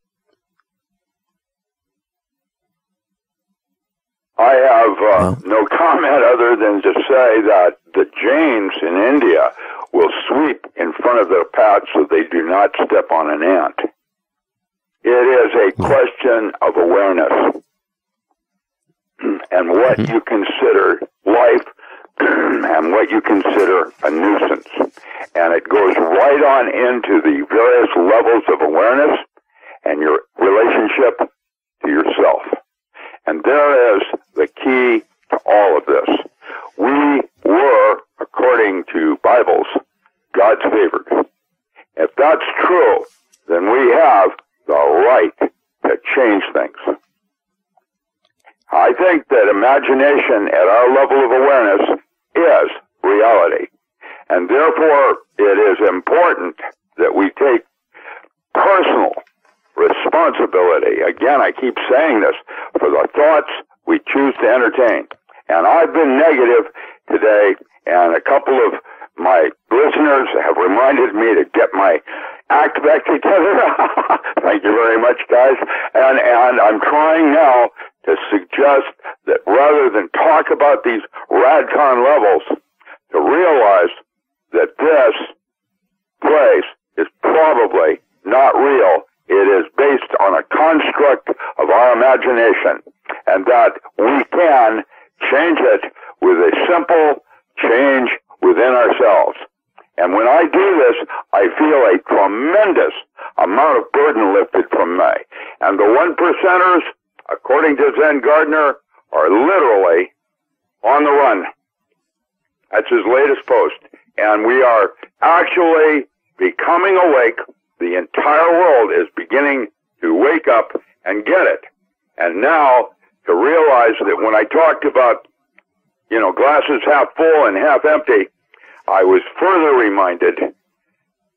I have no comment other than to say that the Jains in India will sweep in front of their paths so they do not step on an ant. It is a question of awareness and what you consider life and what you consider a nuisance. And it goes right on into the various levels of awareness and your relationship to yourself. And there is the key to all of this. We were, according to Bibles, God's favored. If that's true, then we have the right to change things. I think that imagination at our level of awareness is reality. And therefore, it is important that we take personal responsibility. Again, I keep saying this, for the thoughts we choose to entertain. And I've been negative today, and a couple of my listeners have reminded me to get my act back together. Thank you very much, guys. And I'm trying now to suggest that rather than talk about these RadCon levels, to realize that this place is probably not real. It is based on a construct of our imagination, and that we can change it with a simple change within ourselves. And when I do this, I feel a tremendous amount of burden lifted from me. And the 1%ers, according to Zen Gardner, are literally on the run. That's his latest post. And we are actually becoming awake the entire world is beginning to wake up and get it. And now to realize that when I talked about, glasses half full and half empty, I was further reminded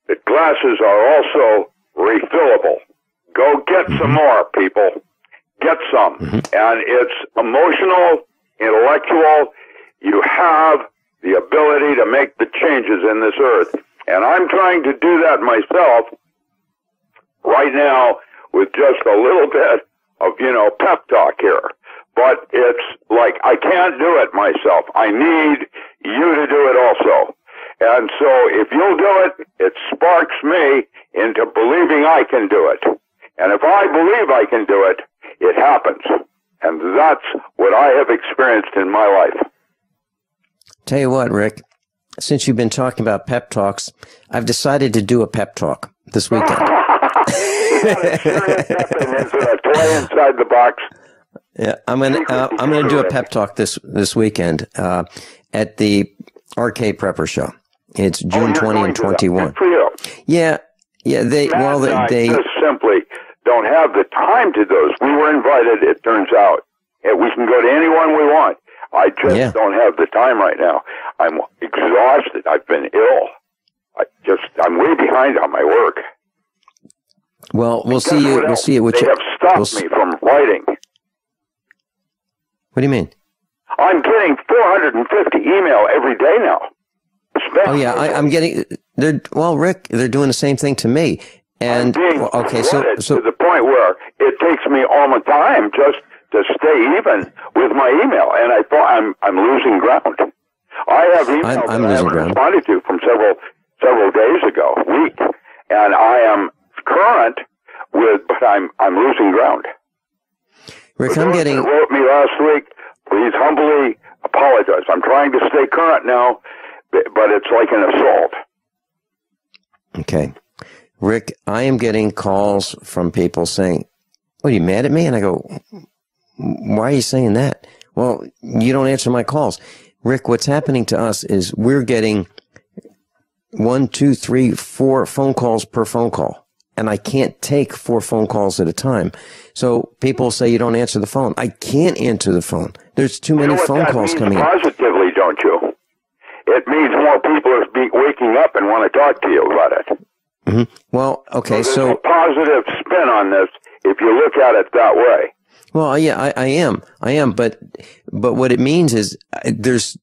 that glasses are also refillable. Go get some more, people. Get some. And it's emotional, intellectual. You have the ability to make the changes in this earth. And I'm trying to do that myself right now with just a little bit of, pep talk here. But it's like I can't do it myself. I need you to do it also. And so if you'll do it, it sparks me into believing I can do it. And if I believe I can do it, it happens. And that's what I have experienced in my life. Tell you what, Rick, since you've been talking about pep talks, I've decided to do a pep talk this weekend. Is it a toy inside the box? Yeah, I'm gonna do a pep talk this weekend at the RK Prepper Show. It's June 20 and 21. Good for you. Yeah. They just simply don't have the time to those. We were invited, it turns out. And we can go to anyone we want. I just don't have the time right now. I'm exhausted. I've been ill. I'm way behind on my work. Well, we'll see you. We'll see you. They have stopped me from writing. What do you mean? I'm getting 450 email every day now. Oh yeah, I'm getting. Rick, they're doing the same thing to me. And so to the point where it takes me all the time just to stay even with my email, and I thought I'm losing ground. I have emails that I haven't responded to from several days ago, week, and I am current with, but I'm losing ground. Rick, I'm getting. Who wrote me last week, please humbly apologize. I'm trying to stay current now, but it's like an assault. Okay. Rick, I am getting calls from people saying, "What, are you mad at me?" And I go, "Why are you saying that?" "Well, you don't answer my calls." Rick, what's happening to us is we're getting 1, 2, 3, 4 phone calls per phone call. And I can't take 4 phone calls at a time. So people say you don't answer the phone. I can't answer the phone. There's too many phone calls coming in. Positively, don't you? It means more people are waking up and want to talk to you about it. Well, okay, so there's a positive spin on this if you look at it that way. Well, yeah, I am, but what it means is there's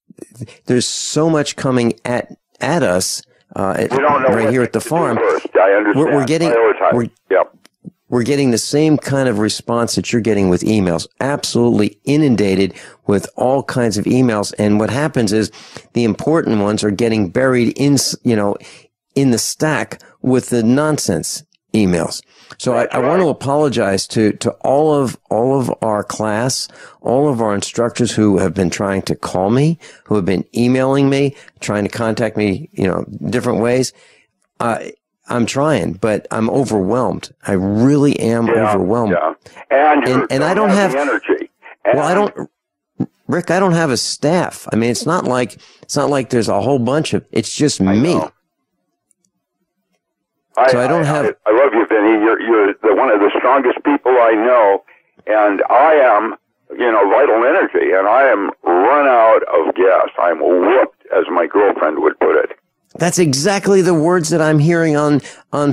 so much coming at us right here at the farm. I understand. We're getting the same kind of response that you're getting with emails. Absolutely inundated with all kinds of emails, and what happens is the important ones are getting buried in the stack with the nonsense emails. So I want to apologize to all of our class, all of our instructors who have been trying to call me, who have been emailing me, trying to contact me, different ways. I'm trying, but I'm overwhelmed. I really am overwhelmed. Yeah. And I don't have the energy. Rick, I don't have a staff. I mean, it's not like there's a whole bunch of, it's just me. So I don't have. I love you, Vinny. You're one of the strongest people I know, and I am, vital energy, and I am run out of gas. I'm whooped, as my girlfriend would put it. That's exactly the words that I'm hearing on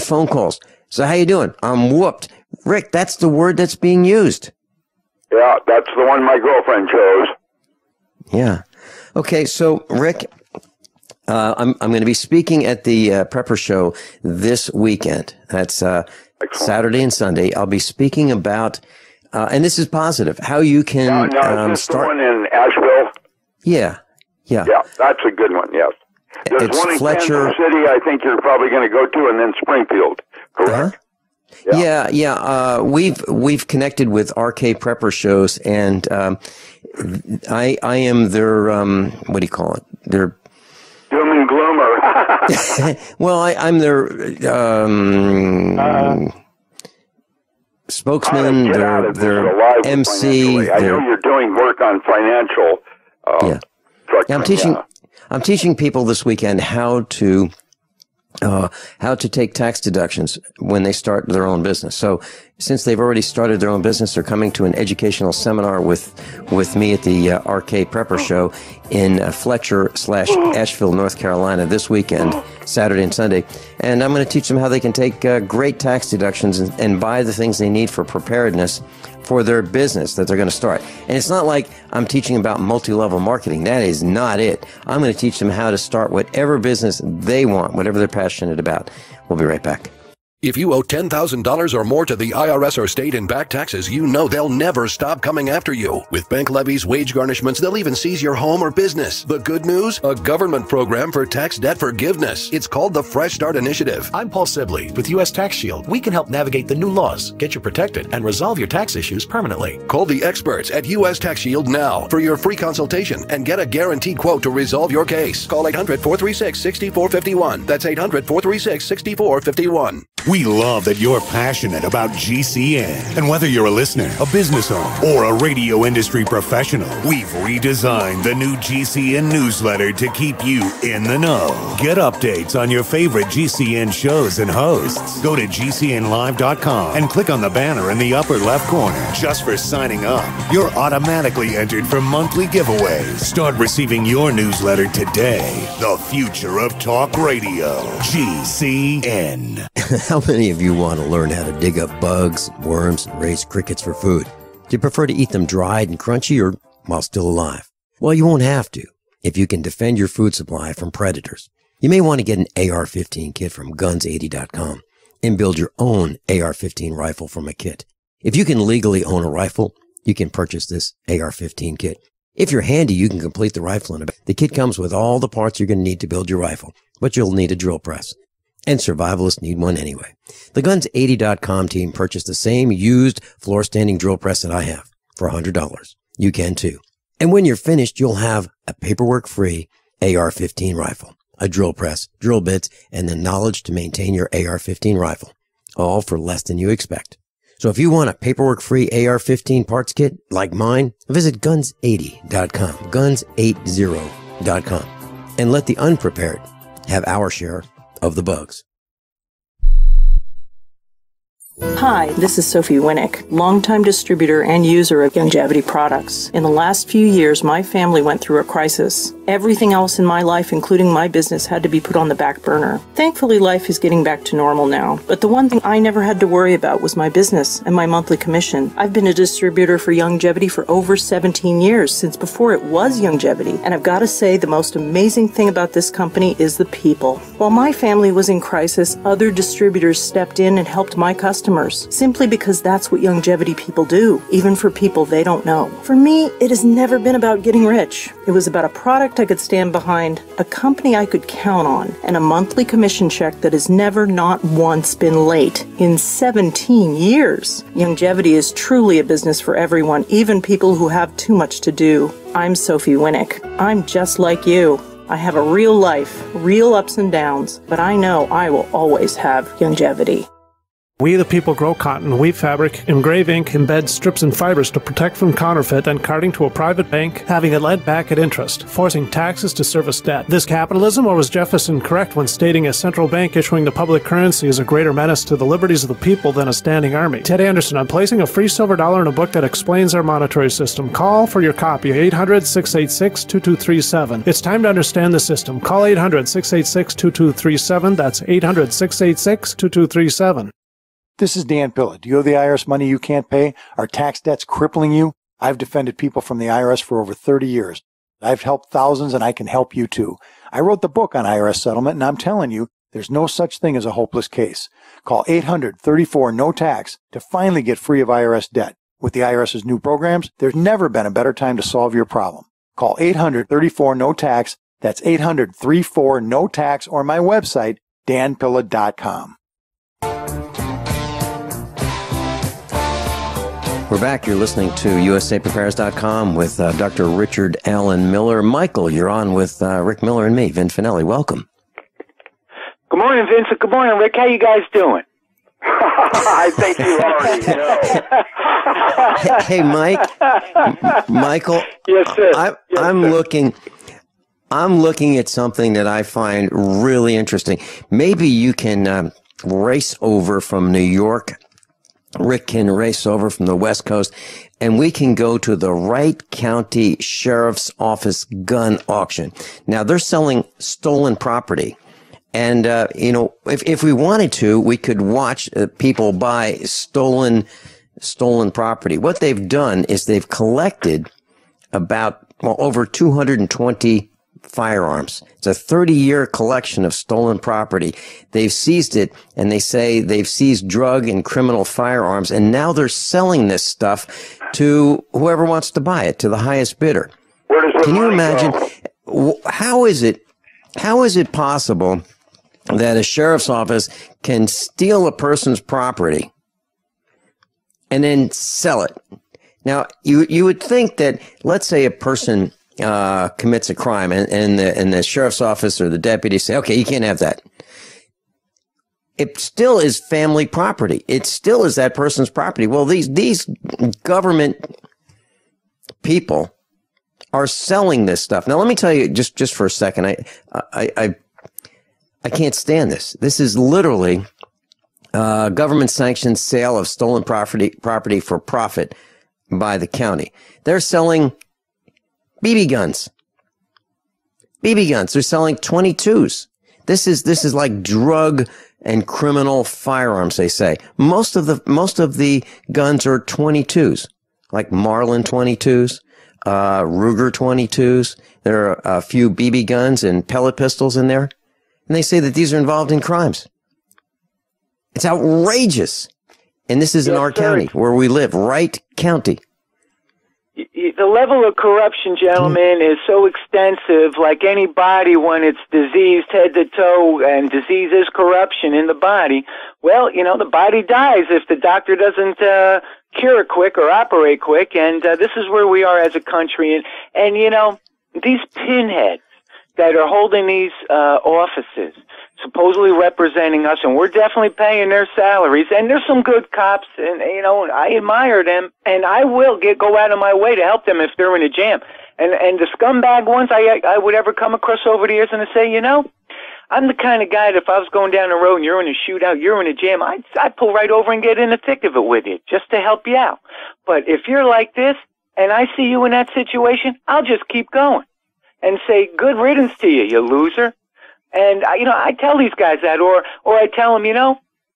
phone calls. So how you doing? I'm whooped. Rick, that's the word that's being used. Yeah, that's the one my girlfriend chose. Yeah. Okay, so Rick, I'm going to be speaking at the Prepper Show this weekend. That's Saturday and Sunday. I'll be speaking about, and this is positive, how you can start. One in Asheville. Yeah. Yeah, that's a good one. Yes. There's It's one in Fletcher. Kansas City. I think you're probably going to go to, and then Springfield. Correct. Yeah. We've connected with RK Prepper shows, and I am their what do you call it? Their doom and gloomer. Well, I'm their spokesman, their MC. I know you're doing work on financial. I'm teaching people this weekend how to how to take tax deductions when they start their own business. So since they've already started their own business, they're coming to an educational seminar with me at the RK Prepper Show in Fletcher/Asheville, North Carolina this weekend, Saturday and Sunday. And I'm going to teach them how they can take great tax deductions and buy the things they need for preparedness for their business that they're going to start. And it's not like I'm teaching about multi-level marketing. That is not it. I'm going to teach them how to start whatever business they want, whatever they're passionate about. We'll be right back. If you owe $10,000 or more to the IRS or state in back taxes, you know they'll never stop coming after you. With bank levies, wage garnishments, they'll even seize your home or business. The good news? A government program for tax debt forgiveness. It's called the Fresh Start Initiative. I'm Paul Sibley with U.S. Tax Shield. We can help navigate the new laws, get you protected, and resolve your tax issues permanently. Call the experts at U.S. Tax Shield now for your free consultation and get a guaranteed quote to resolve your case. Call 800-436-6451. That's 800-436-6451. We love that you're passionate about GCN. And whether you're a listener, a business owner, or a radio industry professional, we've redesigned the new GCN newsletter to keep you in the know. Get updates on your favorite GCN shows and hosts. Go to GCNlive.com and click on the banner in the upper left corner. Just for signing up, you're automatically entered for monthly giveaways. Start receiving your newsletter today. The future of talk radio. GCN. How many of you want to learn how to dig up bugs, worms, and raise crickets for food? Do you prefer to eat them dried and crunchy or while still alive? Well, you won't have to if you can defend your food supply from predators. You may want to get an AR-15 kit from guns80.com and build your own AR-15 rifle from a kit. If you can legally own a rifle, you can purchase this AR-15 kit. If you're handy, you can complete the rifle in a bag. The kit comes with all the parts you're going to need to build your rifle, but you'll need a drill press. And survivalists need one anyway. The Guns80.com team purchased the same used floor-standing drill press that I have for $100. You can too. And when you're finished, you'll have a paperwork-free AR-15 rifle, a drill press, drill bits, and the knowledge to maintain your AR-15 rifle, all for less than you expect. So if you want a paperwork-free AR-15 parts kit like mine, visit Guns80.com, Guns80.com, and let the unprepared have our share of the bugs. Hi, this is Sophie Winnick, longtime distributor and user of Longevity products. In the last few years, my family went through a crisis. Everything else in my life, including my business, had to be put on the back burner. Thankfully, life is getting back to normal now. But the one thing I never had to worry about was my business and my monthly commission. I've been a distributor for Longevity for over 17 years, since before it was Longevity. And I've got to say, the most amazing thing about this company is the people. While my family was in crisis, other distributors stepped in and helped my customers, simply because that's what Longevity people do, even for people they don't know. For me, it has never been about getting rich. It was about a product I could stand behind, a company I could count on, and a monthly commission check that has never not once been late in 17 years. Longevity is truly a business for everyone, even people who have too much to do. I'm Sophie Winnick. I'm just like you. I have a real life, real ups and downs, but I know I will always have Longevity. We the people grow cotton, weave fabric, engrave ink, embed strips and fibers to protect from counterfeit and carting to a private bank, having it lent back at interest, forcing taxes to service debt. This capitalism, or was Jefferson correct when stating a central bank issuing the public currency is a greater menace to the liberties of the people than a standing army? Ted Anderson, I'm placing a free silver dollar in a book that explains our monetary system. Call for your copy, 800-686-2237. It's time to understand the system. Call 800-686-2237. That's 800-686-2237. This is Dan Pilla. Do you owe the IRS money you can't pay? Are tax debts crippling you? I've defended people from the IRS for over 30 years. I've helped thousands, and I can help you too. I wrote the book on IRS settlement, and I'm telling you, there's no such thing as a hopeless case. Call 800-34-NO-TAX to finally get free of IRS debt. With the IRS's new programs, there's never been a better time to solve your problem. Call 800-34-NO-TAX. That's 800-34-NO-TAX, or my website, danpilla.com. We're back. You're listening to USAPrepares.com with Dr. Richard Allen Miller. Michael, you're on with Rick Miller and me, Vin Finelli. Welcome. Good morning, Vincent. Good morning, Rick. How you guys doing? I think you already know. Hey, Mike. Michael. Yes, sir. I'm looking I'm looking at something that I find really interesting. Maybe you can race over from New York. Rick can race over from the West Coast, and we can go to the Wright County Sheriff's Office gun auction. Now, they're selling stolen property. And, if we wanted to, we could watch people buy stolen property. What they've done is they've collected over 220 firearms. It's a 30-year collection of stolen property. They've seized it, and they say they've seized drug and criminal firearms, and now they're selling this stuff to whoever wants to buy it, to the highest bidder. Can you imagine? How is it possible that a sheriff's office can steal a person's property and then sell it? Now, you would think that, let's say a person commits a crime and the sheriff's office or the deputy say, okay, you can't have that. It still is family property. It still is that person's property. Well, these government people are selling this stuff. Now, let me tell you just for a second, I can't stand this. This is literally government-sanctioned sale of stolen property for profit by the county. They're selling BB guns. They're selling 22s. This is like drug and criminal firearms, they say. Most of the guns are 22s, like Marlin 22s, Ruger 22s. There are a few BB guns and pellet pistols in there. And they say that these are involved in crimes. It's outrageous. And this is in our county where we live, Wright County. The level of corruption, gentlemen, is so extensive, like any body when it's diseased head to toe, and disease is corruption in the body. Well, the body dies if the doctor doesn't cure it quick or operate quick, and this is where we are as a country. And these pinheads that are holding these offices, supposedly representing us, and we're definitely paying their salaries, and there's some good cops, and I admire them, and I will go out of my way to help them if they're in a jam. And the scumbag ones I would ever come across over the years, and I say, I'm the kind of guy that if I was going down the road and you're in a shootout, you're in a jam, I'd pull right over and get in the thick of it with you just to help you out. But if you're like this, and I see you in that situation, I'll just keep going and say, good riddance to you, you loser. And, I tell these guys that, or I tell them,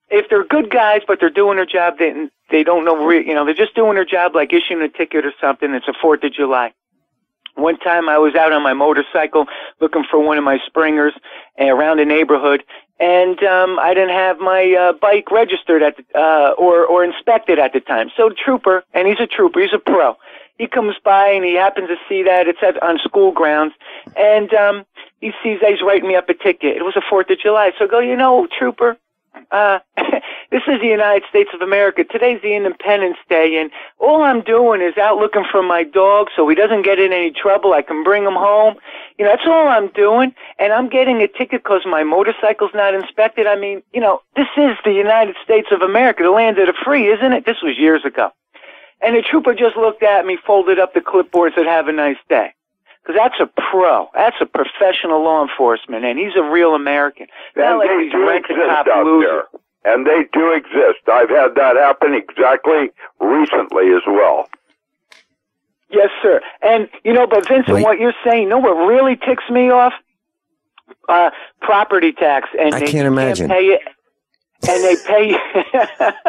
if they're good guys, but they're doing their job, they don't know, they're just doing their job like issuing a ticket or something. It's a 4th of July. One time I was out on my motorcycle looking for one of my springers around the neighborhood, and I didn't have my bike registered or inspected at the time. So the trooper, and he's a trooper, he's a pro, he comes by and he happens to see that it's on school grounds, and he sees that he's writing me up a ticket. It was the 4th of July. So I go, trooper, this is the United States of America. Today's the Independence Day, and all I'm doing is out looking for my dog so he doesn't get in any trouble. I can bring him home. That's all I'm doing, and I'm getting a ticket because my motorcycle's not inspected. I mean, this is the United States of America, the land of the free, isn't it? This was years ago. And the trooper just looked at me, folded up the clipboard, and said, have a nice day. Because that's a pro. That's a professional law enforcement, and he's a real American. And like they do exist out there. And they do exist. I've had that happen exactly recently as well. Yes, sir. And, but Vincent, what you're saying, what really ticks me off? Property tax. And I can't imagine. Pay it. And they pay.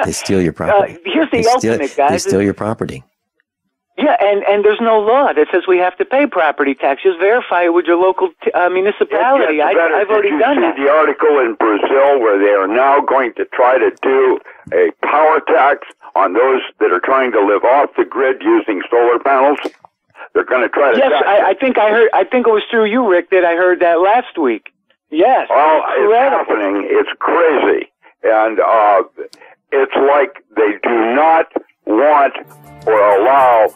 They steal your property. Here's the ultimate, guys. They steal your property. Yeah, and there's no law that says we have to pay property tax. Just verify it with your local municipality. I've already done that. Did you see the article in Brazil where they are now going to try to do a power tax on those that are trying to live off the grid using solar panels? They're going to try to. Yes, I think it was through you, Rick, that I heard that last week. Yes. Oh, it's happening. It's crazy, and it's like they do not want or allow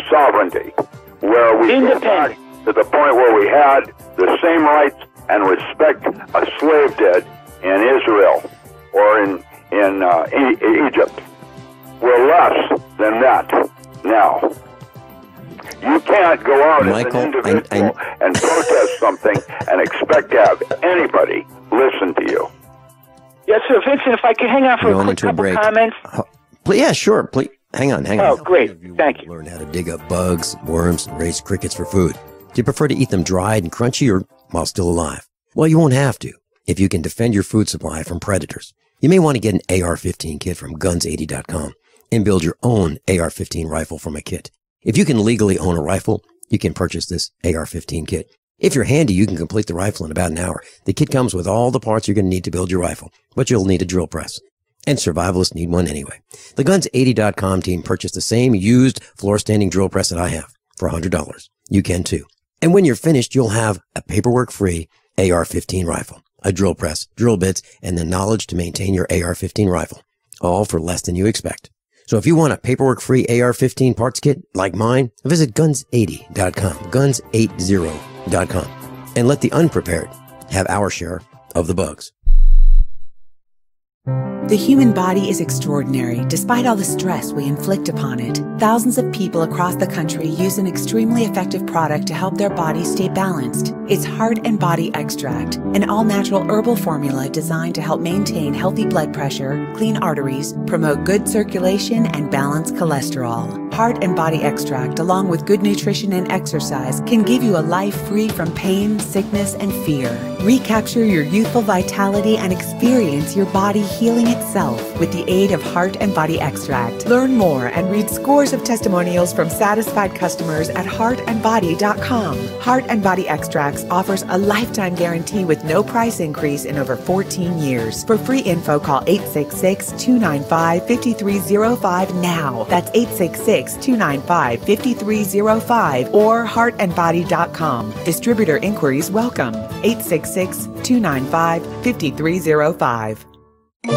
sovereignty, where we go back to the point where we had the same rights and respect a slave did in Israel or in Egypt. We're less than that now. You can't go out Michael, as an individual and protest something and expect to have anybody listen to you. Yes, sir. Vincent, if I could hang on for a quick couple comments. Yeah, sure. Please, hang on. Oh, great. Thank you. Learn how to dig up bugs, worms, and raise crickets for food. Do you prefer to eat them dried and crunchy or while still alive? Well, you won't have to if you can defend your food supply from predators. You may want to get an AR-15 kit from guns80.com and build your own AR-15 rifle from a kit. If you can legally own a rifle, you can purchase this AR-15 kit. If you're handy, you can complete the rifle in about an hour. The kit comes with all the parts you're going to need to build your rifle, but you'll need a drill press. And survivalists need one anyway. The Guns80.com team purchased the same used floor-standing drill press that I have for $100. You can too. And when you're finished, you'll have a paperwork-free AR-15 rifle, a drill press, drill bits, and the knowledge to maintain your AR-15 rifle, all for less than you expect. So if you want a paperwork-free AR-15 parts kit like mine, visit Guns80.com, Guns80.com, and let the unprepared have our share of the bugs. The human body is extraordinary, despite all the stress we inflict upon it. Thousands of people across the country use an extremely effective product to help their bodies stay balanced. It's Heart and Body Extract, an all-natural herbal formula designed to help maintain healthy blood pressure, clean arteries, promote good circulation, and balance cholesterol. Heart and Body Extract, along with good nutrition and exercise, can give you a life free from pain, sickness, and fear. Recapture your youthful vitality and experience your body healing itself with the aid of Heart and Body Extract. Learn more and read scores of testimonials from satisfied customers at heartandbody.com. Heart and Body Extracts offers a lifetime guarantee with no price increase in over 14 years. For free info, call 866-295-5305 now. That's 866-295-5305 or heartandbody.com. Distributor inquiries welcome. 866-295-5305.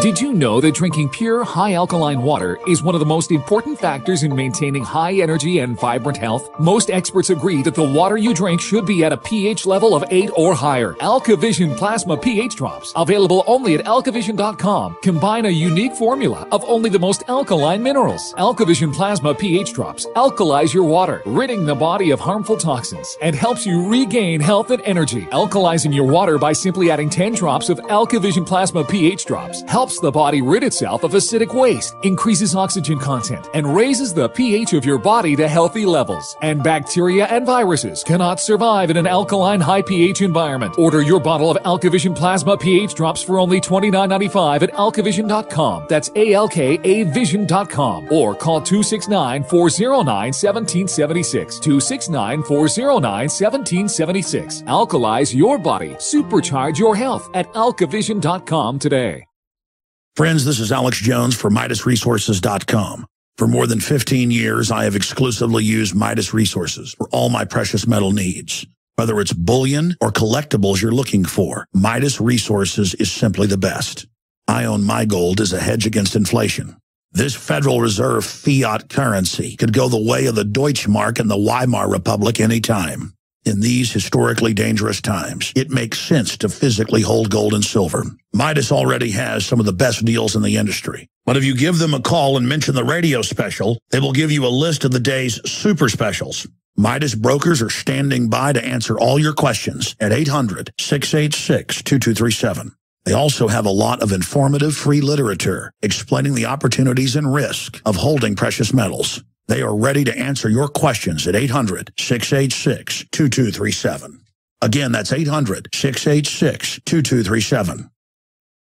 Did you know that drinking pure, high alkaline water is one of the most important factors in maintaining high energy and vibrant health? Most experts agree that the water you drink should be at a pH level of 8 or higher. AlkaVision Plasma pH Drops, available only at alkavision.com, combine a unique formula of only the most alkaline minerals. AlkaVision Plasma pH Drops alkalize your water, ridding the body of harmful toxins, and helps you regain health and energy. Alkalizing your water by simply adding 10 drops of AlkaVision Plasma pH Drops helps the body rid itself of acidic waste, increases oxygen content, and raises the pH of your body to healthy levels. And bacteria and viruses cannot survive in an alkaline high pH environment. Order your bottle of AlkaVision Plasma pH Drops for only $29.95 at alkavision.com. That's ALKAvision.com. Or call 269-409-1776. 269-409-1776. Alkalize your body. Supercharge your health at alkavision.com today. Friends, this is Alex Jones for MidasResources.com. For more than 15 years, I have exclusively used Midas Resources for all my precious metal needs. Whether it's bullion or collectibles you're looking for, Midas Resources is simply the best. I own my gold as a hedge against inflation. This Federal Reserve fiat currency could go the way of the Deutschmark and the Weimar Republic anytime. In these historically dangerous times, it makes sense to physically hold gold and silver. Midas already has some of the best deals in the industry. But if you give them a call and mention the radio special, they will give you a list of the day's super specials. Midas brokers are standing by to answer all your questions at 800-686-2237. They also have a lot of informative free literature explaining the opportunities and risk of holding precious metals. They are ready to answer your questions at 800-686-2237. Again, that's 800-686-2237.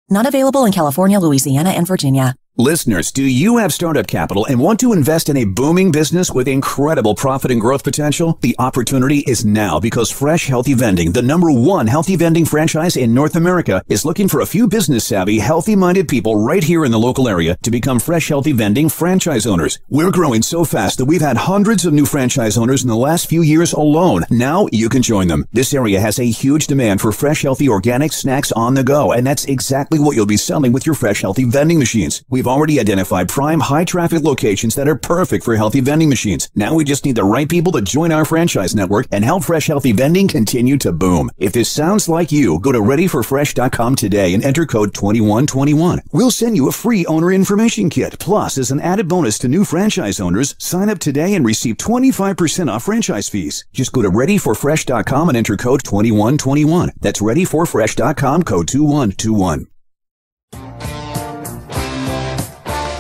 Not available in California, Louisiana, and Virginia. Listeners, do you have startup capital and want to invest in a booming business with incredible profit and growth potential? The opportunity is now because Fresh Healthy Vending, the #1 healthy vending franchise in North America, is looking for a few business-savvy, healthy-minded people right here in the local area to become Fresh Healthy Vending franchise owners. We're growing so fast that we've had hundreds of new franchise owners in the last few years alone. Now you can join them. This area has a huge demand for fresh, healthy, organic snacks on the go, and that's exactly what you'll be selling with your Fresh Healthy Vending machines. We We've already identified prime high-traffic locations that are perfect for healthy vending machines. Now we just need the right people to join our franchise network and help Fresh Healthy Vending continue to boom. If this sounds like you, go to readyforfresh.com today and enter code 2121. We'll send you a free owner information kit. Plus, as an added bonus to new franchise owners, sign up today and receive 25% off franchise fees. Just go to readyforfresh.com and enter code 2121. That's readyforfresh.com, code 2121.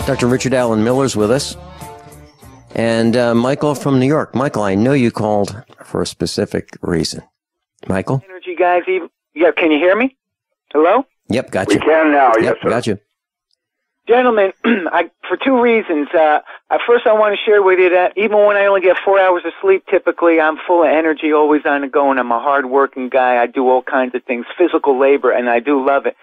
Dr. Richard Allen Miller's with us. And Michael from New York. Michael, I know you called for a specific reason. Michael? Energy guys, yeah, can you hear me? Hello? Yep, got you. We can now, yes, sir. Got you. Gentlemen, for two reasons. First, I want to share with you that even when I only get 4 hours of sleep, typically I'm full of energy, always on the go, and I'm a hard-working guy. I do all kinds of things, physical labor, and I do love it.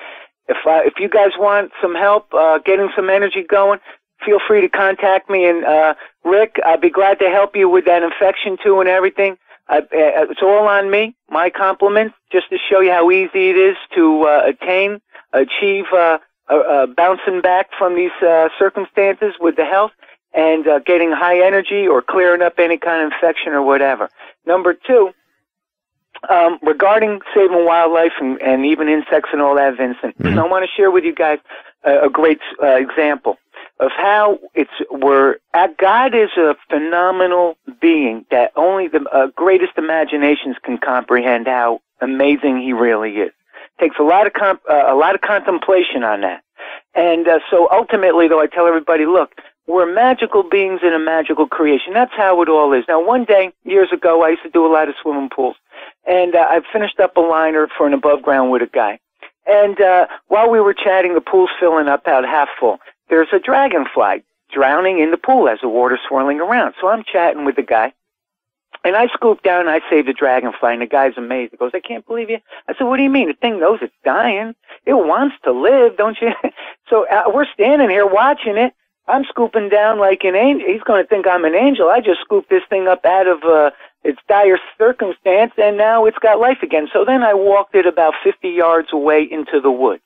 If you guys want some help getting some energy going, feel free to contact me. And Rick, I'd be glad to help you with that infection too and everything. It's all on me. My compliments, just to show you how easy it is to achieve bouncing back from these circumstances with the health and getting high energy or clearing up any kind of infection or whatever. Number two, regarding saving wildlife and even insects and all that, Vincent, I want to share with you guys a great example of how God is a phenomenal being that only the greatest imaginations can comprehend how amazing He really is. Takes a lot of contemplation on that, and so ultimately, though, I tell everybody, look, we're magical beings in a magical creation. That's how it all is. Now, one day, years ago, I used to do a lot of swimming pools. And I finished up a liner for an above ground with a guy. And while we were chatting, the pool's filling up about half full. There's a dragonfly drowning in the pool as the water's swirling around. So I'm chatting with the guy. And I scoop down and I save the dragonfly. And the guy's amazed. He goes, I can't believe you. I said, what do you mean? The thing knows it's dying. It wants to live, don't you? So we're standing here watching it. I'm scooping down like an angel. He's going to think I'm an angel. I just scooped this thing up out of its dire circumstance, and now it's got life again. So then I walked it about 50 yards away into the woods.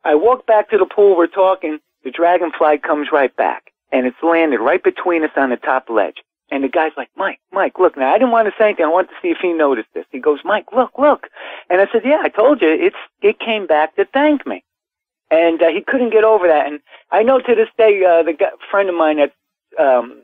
I walked back to the pool. We're talking. The dragonfly comes right back, and it's landed right between us on the top ledge. And the guy's like, Mike, look. Now, I didn't want to say anything. I wanted to see if he noticed this. He goes, Mike, look. And I said, yeah, I told you. It came back to thank me. And he couldn't get over that. And I know to this day, friend of mine that's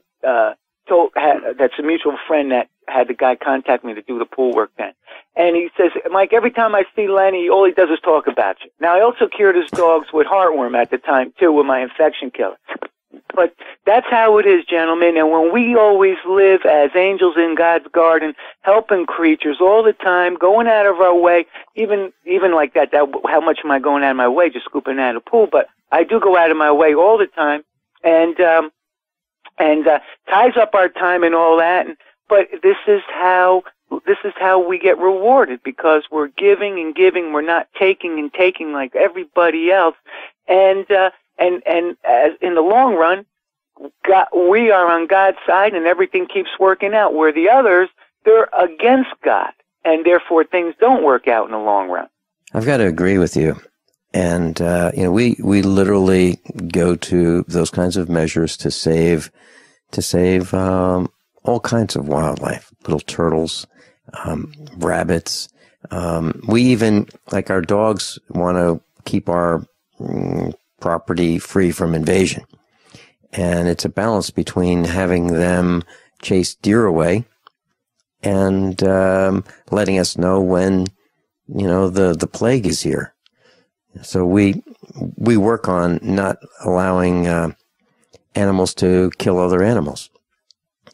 a mutual friend that had the guy contact me to do the pool work then. And he says, Mike, every time I see Lenny, all he does is talk about you. Now, I also cured his dogs with heartworm at the time, too, with my infection killer. But that's how it is, gentlemen. And when we always live as angels in God's garden, helping creatures all the time, going out of our way, even like that, how much am I going out of my way just scooping out of the pool? But I do go out of my way all the time, and ties up our time and all that. But this is how we get rewarded, because we're giving and giving. We're not taking and taking like everybody else. And as in the long run, we are on God's side, and everything keeps working out. Where the others, they're against God, and therefore things don't work out in the long run. I've got to agree with you. And we literally go to those kinds of measures to save all kinds of wildlife, little turtles, rabbits. We even, like, our dogs want to keep our property free from invasion. And it's a balance between having them chase deer away and letting us know when, the plague is here. So we work on not allowing animals to kill other animals.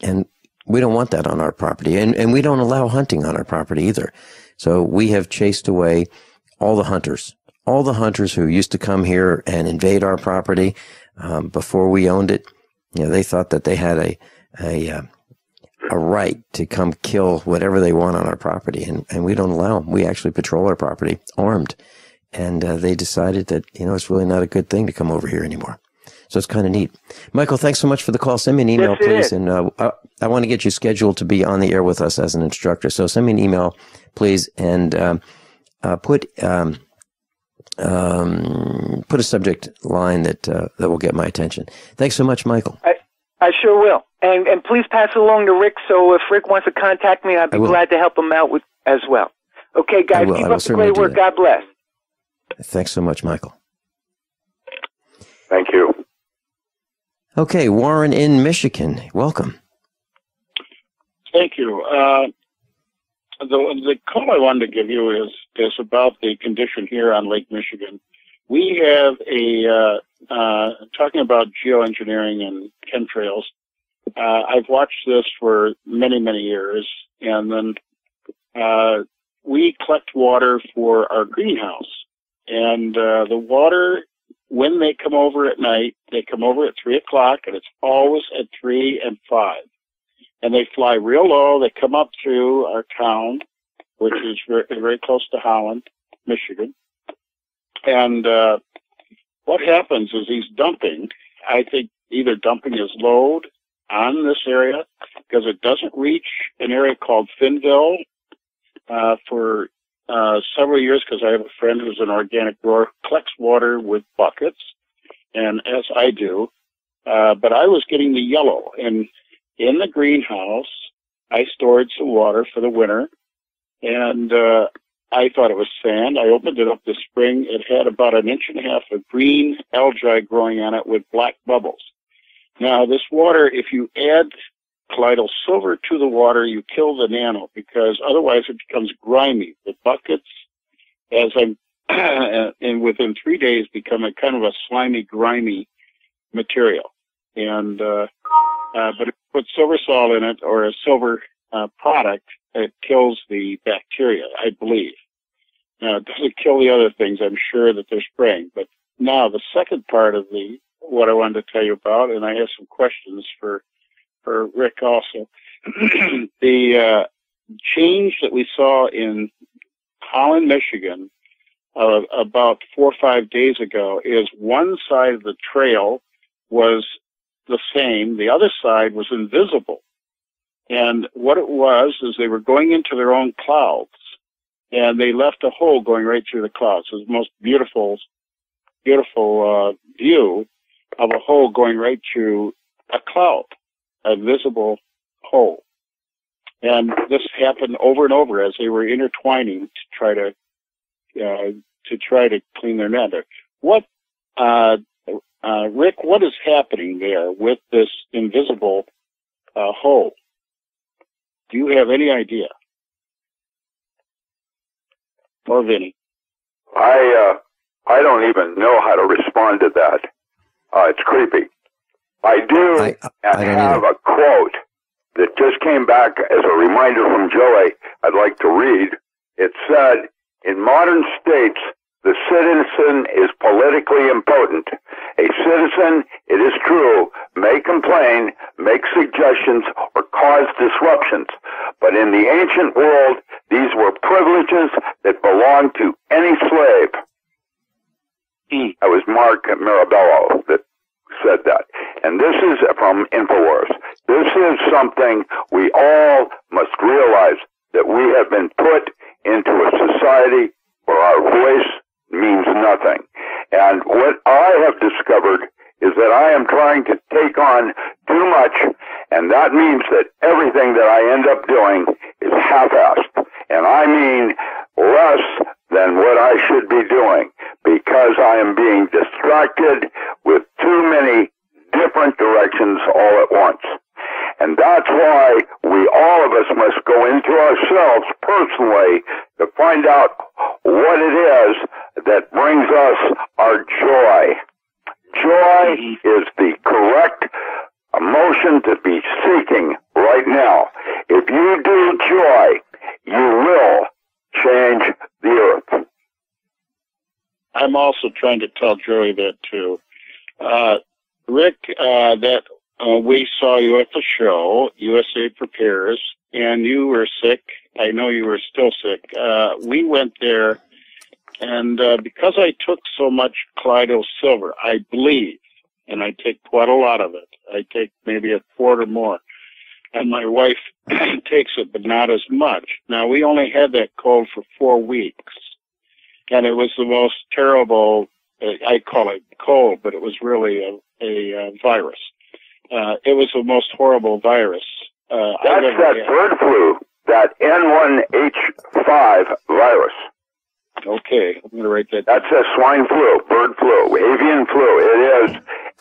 And we don't want that on our property. And we don't allow hunting on our property either. So we have chased away all the hunters who used to come here and invade our property before we owned it. They thought that they had a right to come kill whatever they want on our property. And we don't allow them. We actually patrol our property armed. And they decided that, it's really not a good thing to come over here anymore. So it's kind of neat. Michael, thanks so much for the call. Send me an email, please. And I want to get you scheduled to be on the air with us as an instructor. So send me an email, please, and put put a subject line that will get my attention. Thanks so much, Michael. I sure will. And please pass it along to Rick, so if Rick wants to contact me, I'd be glad to help him out with as well. Okay, guys, keep up the great work. God bless. Thanks so much, Michael. Thank you. Okay, Warren in Michigan. Welcome. Thank you. The call I wanted to give you is about the condition here on Lake Michigan. We have talking about geoengineering and chemtrails. I've watched this for many, many years, and then we collect water for our greenhouse. And the water, when they come over at night, they come over at 3 o'clock, and it's always at 3 and 5. And they fly real low. They come up through our town, which is very, very close to Holland, Michigan. And what happens is he's dumping. I think either dumping his load on this area because it doesn't reach an area called Fineville for several years, because I have a friend who's an organic grower, collects water with buckets, and as I do. But I was getting the yellow, and in the greenhouse, I stored some water for the winter, and I thought it was sand. I opened it up this spring. It had about 1.5 inches of green algae growing on it with black bubbles. Now, this water, if you add colloidal silver to the water, you kill the nano, because otherwise it becomes grimy. The buckets, as I'm, and within 3 days, become a kind of a slimy, grimy material. And but if you put silver salt in it, or a silver product, it kills the bacteria, I believe. Now, it doesn't kill the other things, I'm sure, that they're spraying. But now, the second part of what I wanted to tell you about, and I have some questions for Rick also. The change that we saw in Holland, Michigan, about 4 or 5 days ago, is one side of the trail was the same, the other side was invisible. And what it was is they were going into their own clouds, and they left a hole going right through the clouds. It was the most beautiful view of a hole going right through a cloud, a visible hole. And this happened over and over as they were intertwining to try to clean their nether. What, Rick, what is happening there with this invisible hole? Do you have any idea? Or Vinny? I don't even know how to respond to that. It's creepy. I do have a quote that just came back as a reminder from Joey I'd like to read. It said, "In modern states, the citizen is politically impotent. A citizen, it is true, may complain, make suggestions, or cause disruptions. But in the ancient world, these were privileges that belonged to any slave." That was Mark Mirabello that said that. And this is from InfoWars. This is something we all must realize, that we have been put into a society where our voice means nothing. And what I have discovered is that I am trying to take on too much, and that means that everything that I end up doing is half-assed. And I mean less than what I should be doing, because I am being distracted with too many different directions all at once. And that's why all of us must go into ourselves personally to find out what it is that brings us our joy. Joy is the correct emotion to be seeking right now. If you do joy, you will change the earth. I'm also trying to tell Joey that too. Rick, that we saw you at the show, USA Prepares, and you were sick. I know you were still sick. We went there, and because I took so much colloidal silver, I believe, and I take quite a lot of it. I take maybe a quart or more. And my wife takes it, but not as much. Now, we only had that cold for 4 weeks. And it was the most terrible, I call it cold, but it was really a virus. It was the most horrible virus. That's that bird flu, that N1H5 virus. Okay, I'm going to write that down. That's a swine flu, bird flu, avian flu. It is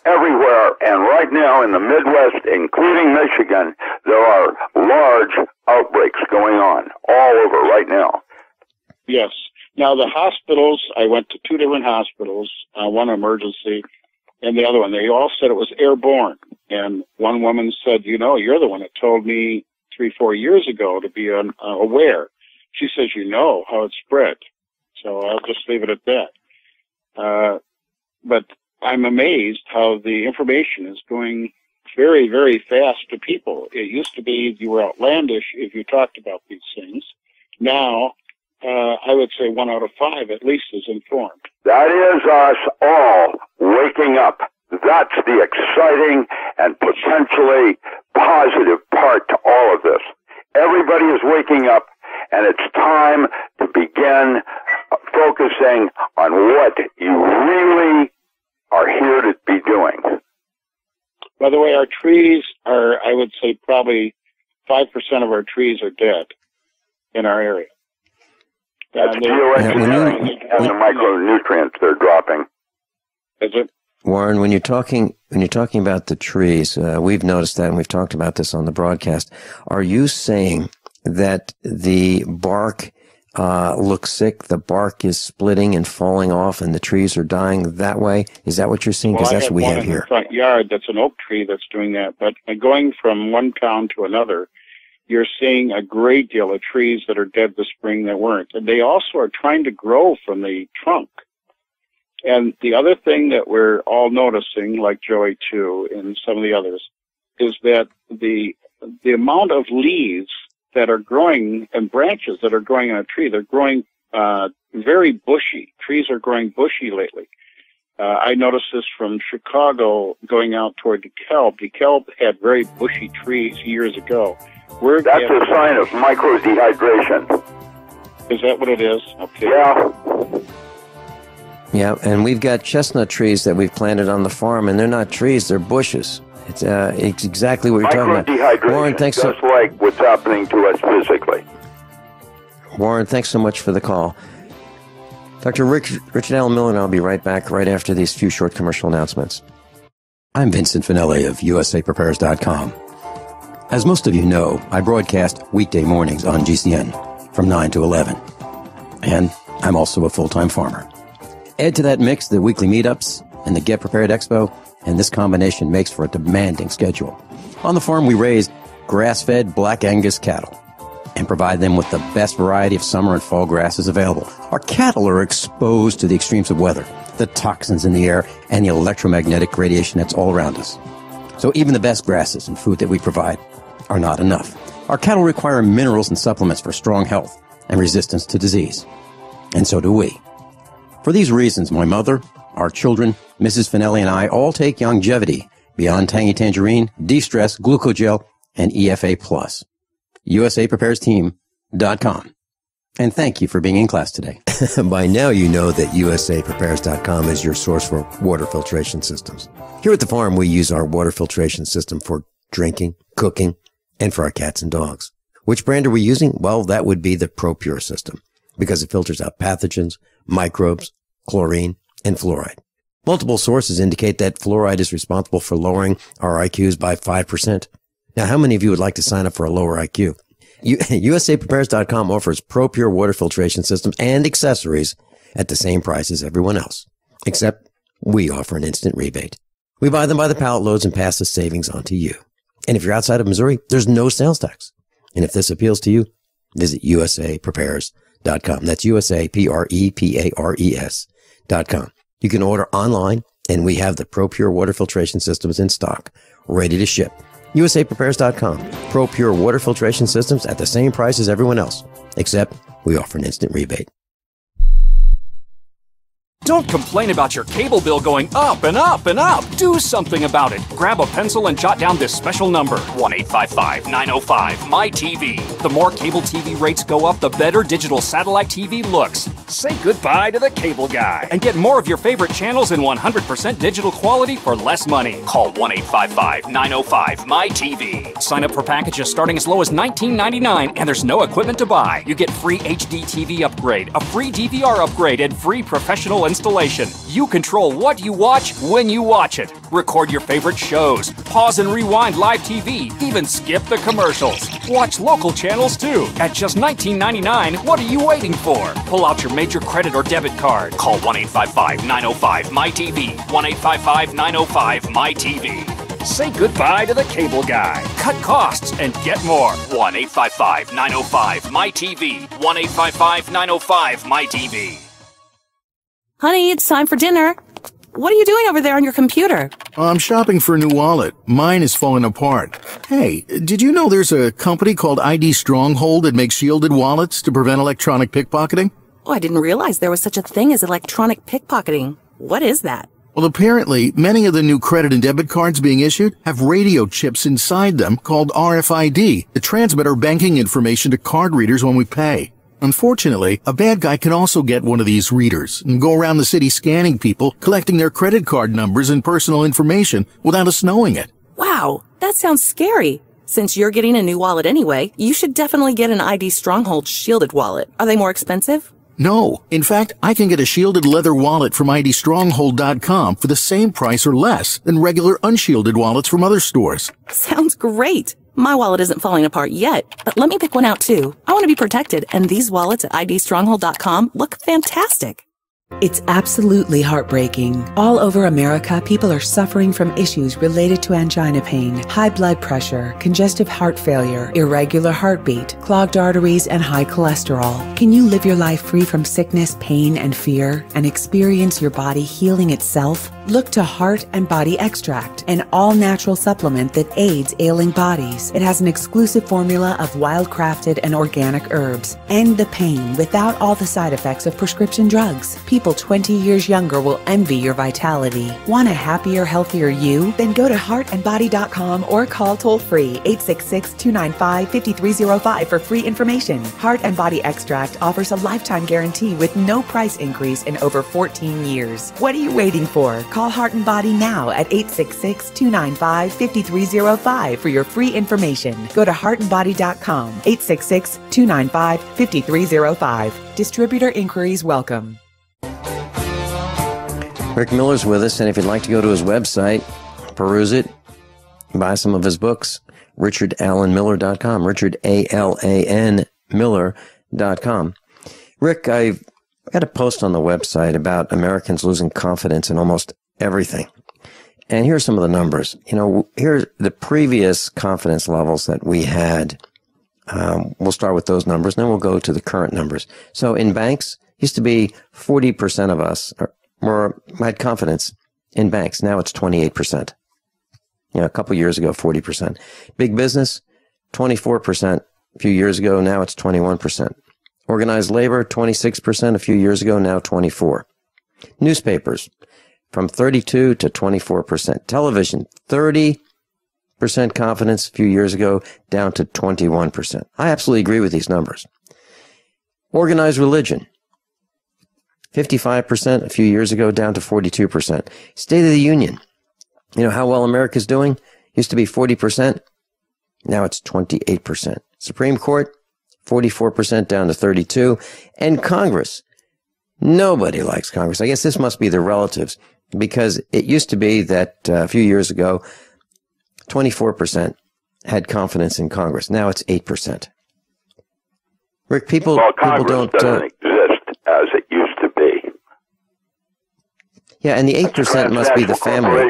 everywhere, and right now in the Midwest, including Michigan, there are large outbreaks going on all over right now. Yes. Now, the hospitals, I went to 2 different hospitals, one emergency and the other one. They all said it was airborne. And one woman said, you know, you're the one that told me 3-4 years ago to be aware. She says, you know how it spread. So I'll just leave it at that. But I'm amazed how the information is going very, very fast to people. It used to be you were outlandish if you talked about these things. Now, I would say 1 out of 5 at least is informed. That is us all waking up. That's the exciting and potentially positive part to all of this. Everybody is waking up, and it's time to begin focusing on what you really are here to be doing. By the way, our trees are, I would say, probably 5% of our trees are dead in our area. That's geoengineering and the micronutrients they're dropping. Is it? Warren, when you're talking about the trees, we've noticed that, and we've talked about this on the broadcast. Are you saying that the bark looks sick, the bark is splitting and falling off, and the trees are dying that way? Is that what you're seeing? Because that's what we have here. In the front yard, that's an oak tree that's doing that. But going from one town to another, you're seeing a great deal of trees that are dead this spring that weren't. And they also are trying to grow from the trunk. And the other thing that we're all noticing, like Joey too, and some of the others, is that the amount of leaves that are growing and branches that are growing on a tree, they're growing very bushy. Trees are growing bushy lately. I noticed this from Chicago going out toward DeKalb. DeKalb had very bushy trees years ago. That's a sign of microdehydration. Is that what it is? Okay. Yeah. Yeah, and we've got chestnut trees that we've planted on the farm, and they're not trees, they're bushes. It's exactly what you're talking about. Microdehydration, Warren, thanks just like what's happening to us physically. Warren, thanks so much for the call. Dr. Richard Allen Miller and I'll be right back right after these few short commercial announcements. I'm Vincent Finelli of USAPrepares.com. As most of you know, I broadcast weekday mornings on GCN from 9 to 11. And I'm also a full-time farmer. Add to that mix the weekly meetups and the Get Prepared Expo, and this combination makes for a demanding schedule. On the farm, we raise grass-fed Black Angus cattle and provide them with the best variety of summer and fall grasses available. Our cattle are exposed to the extremes of weather, the toxins in the air, and the electromagnetic radiation that's all around us. So even the best grasses and food that we provide are not enough. Our cattle require minerals and supplements for strong health and resistance to disease. And so do we. For these reasons, my mother, our children, Mrs. Finelli, and I all take Youngevity, Beyond Tangy Tangerine, De-Stress, Glucogel, and EFA+. USAPreparesTeam.com. And thank you for being in class today. By now you know that USAPrepares.com is your source for water filtration systems. Here at the farm, we use our water filtration system for drinking, cooking, and for our cats and dogs. Which brand are we using? Well, that would be the ProPure system, because it filters out pathogens, microbes, chlorine, and fluoride. Multiple sources indicate that fluoride is responsible for lowering our IQs by 5%. Now, how many of you would like to sign up for a lower IQ? USAPrepares.com offers ProPure water filtration systems and accessories at the same price as everyone else, except we offer an instant rebate. We buy them by the pallet loads and pass the savings on to you. And if you're outside of Missouri, there's no sales tax. And if this appeals to you, visit USAPrepares.com. That's USAPrepares.com. You can order online, and we have the ProPure water filtration systems in stock, ready to ship. USAPrepares.com. ProPure water filtration systems at the same price as everyone else, except we offer an instant rebate. Don't complain about your cable bill going up and up and up. Do something about it. Grab a pencil and jot down this special number, 1-855-905-MY-TV. The more cable TV rates go up, the better digital satellite TV looks. Say goodbye to the cable guy and get more of your favorite channels in 100% digital quality for less money. Call 1-855-905-MY-TV. Sign up for packages starting as low as $19.99, and there's no equipment to buy. You get free HD TV upgrade, a free DVR upgrade, and free professional installation. You control what you watch when you watch it. Record your favorite shows, pause and rewind live TV, even skip the commercials. Watch local channels too. At just $19.99, what are you waiting for? Pull out your major credit or debit card. Call 1-855-905-MY-TV. 1-855-905-MY-TV. Say goodbye to the cable guy. Cut costs and get more. 1-855-905-MY-TV. 1-855-905-MY-TV. Honey, it's time for dinner. What are you doing over there on your computer? I'm shopping for a new wallet. Mine is falling apart. Hey, did you know there's a company called ID Stronghold that makes shielded wallets to prevent electronic pickpocketing? Oh, I didn't realize there was such a thing as electronic pickpocketing. What is that? Well, apparently, many of the new credit and debit cards being issued have radio chips inside them called RFID that transmit our banking information to card readers when we pay. Unfortunately, a bad guy can also get one of these readers and go around the city scanning people, collecting their credit card numbers and personal information without us knowing it. Wow, that sounds scary. Since you're getting a new wallet anyway, you should definitely get an ID Stronghold shielded wallet. Are they more expensive? No. In fact, I can get a shielded leather wallet from IDStronghold.com for the same price or less than regular unshielded wallets from other stores. Sounds great. My wallet isn't falling apart yet, but let me pick one out too. I want to be protected, and these wallets at IDStronghold.com look fantastic. It's absolutely heartbreaking. All over America, people are suffering from issues related to angina pain, high blood pressure, congestive heart failure, irregular heartbeat, clogged arteries, and high cholesterol. Can you live your life free from sickness, pain, and fear, and experience your body healing itself? Look to Heart and Body Extract, an all-natural supplement that aids ailing bodies. It has an exclusive formula of wild-crafted and organic herbs. End the pain without all the side effects of prescription drugs. People 20 years younger will envy your vitality. Want a happier, healthier you? Then go to heartandbody.com or call toll-free 866-295-5305 for free information. Heart and Body Extract offers a lifetime guarantee with no price increase in over 14 years. What are you waiting for? Call Heart and Body now at 866-295-5305 for your free information. Go to heartandbody.com, 866-295-5305. Distributor inquiries welcome. Rick Miller's with us, and if you'd like to go to his website, peruse it, buy some of his books, richardalanmiller.com, richardalanmiller.com. Rick, I've got a post on the website about Americans losing confidence in almost everything. And here's some of the numbers. You know, here's the previous confidence levels that we had. We'll start with those numbers, and then we'll go to the current numbers. So in banks, used to be 40% of us had confidence in banks. Now it's 28%. You know, a couple years ago, 40%. Big business, 24% a few years ago. Now it's 21%. Organized labor, 26% a few years ago. Now 24%. Newspapers, from 32 to 24%. Television, 30% confidence a few years ago, down to 21%. I absolutely agree with these numbers. Organized religion, 55% a few years ago, down to 42%. State of the Union. You know how well America's doing? Used to be 40%. Now it's 28%. Supreme Court, 44% down to 32%. And Congress. Nobody likes Congress. I guess this must be the relatives, because it used to be that a few years ago, 24% had confidence in Congress. Now it's 8%. Rick, people don't doesn't exist as it used to be. Yeah, and the 8% must be the family.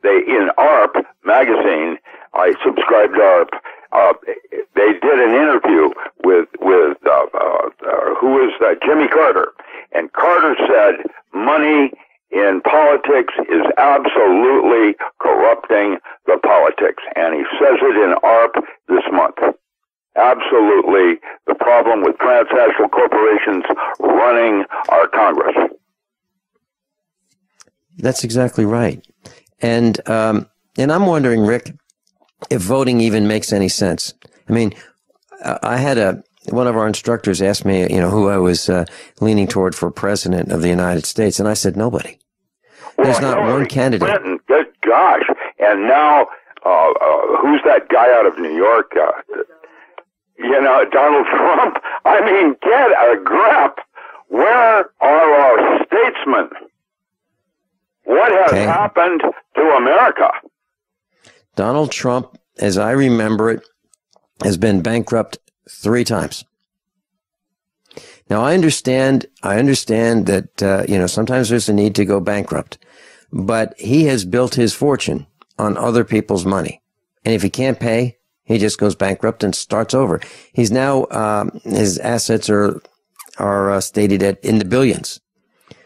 In ARP magazine, I subscribed to ARP. They did an interview with who is Jimmy Carter, and Carter said money in politics is absolutely corrupting the politics, and he says it in ARP this month. Absolutely, the problem with transnational corporations running our Congress. That's exactly right. And I'm wondering, Rick, if voting even makes any sense. I mean, I had a one of our instructors asked me, who I was leaning toward for president of the United States, and I said nobody. There's not one candidate. Clinton, good gosh. And now, who's that guy out of New York? Donald Trump. I mean, get a grip. Where are our statesmen? What has happened to America? Donald Trump, as I remember it, has been bankrupt 3 times. Now, I understand that, sometimes there's a need to go bankrupt, but he has built his fortune on other people's money. And if he can't pay, he just goes bankrupt and starts over. He's now, his assets are stated in the billions.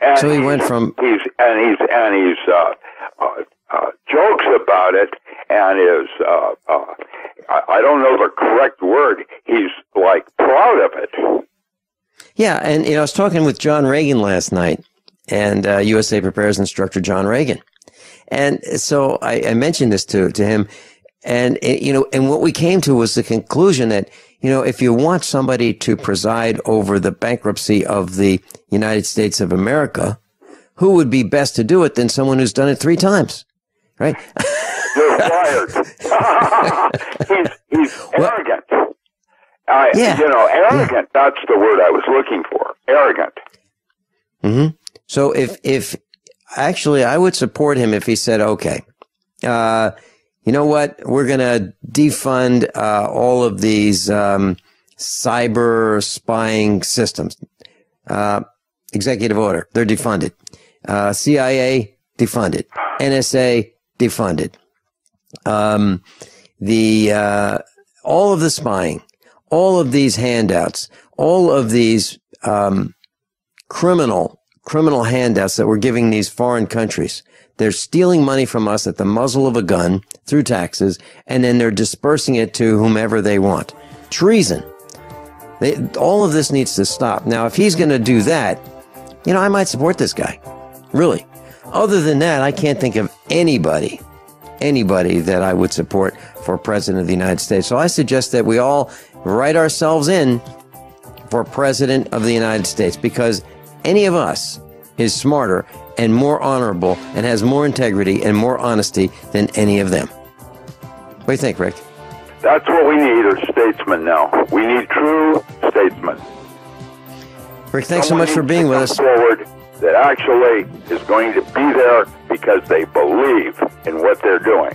And so he went from... He's jokes about it and is, I don't know the correct word, he's like proud of it. Yeah, and I was talking with John Regan last night, and USA Prepares instructor John Regan. And so I mentioned this to him, and and what we came to was the conclusion that, if you want somebody to preside over the bankruptcy of the United States of America, who would be best to do it than someone who's done it 3 times, right? You're fired. he's arrogant. Arrogant, that's the word I was looking for. Arrogant. Mm-hmm. So if actually, I would support him if he said, okay, you know what? We're going to defund all of these cyber spying systems. Executive order. They're defunded. CIA defunded. NSA defunded. All of the spying, all of these handouts, all of these criminal handouts that we're giving these foreign countries. They're stealing money from us at the muzzle of a gun through taxes, and then they're dispersing it to whomever they want. Treason. All of this needs to stop. Now, if he's going to do that, I might support this guy. Really. Other than that, I can't think of anybody that I would support for President of the United States. So I suggest that we all write ourselves in for President of the United States, because any of us is smarter and more honorable and has more integrity and more honesty than any of them. What do you think, Rick? That's what we need, are statesmen now. We need true statesmen. Rick, thanks so much for being with us. Forward that actually is going to be there because they believe in what they're doing.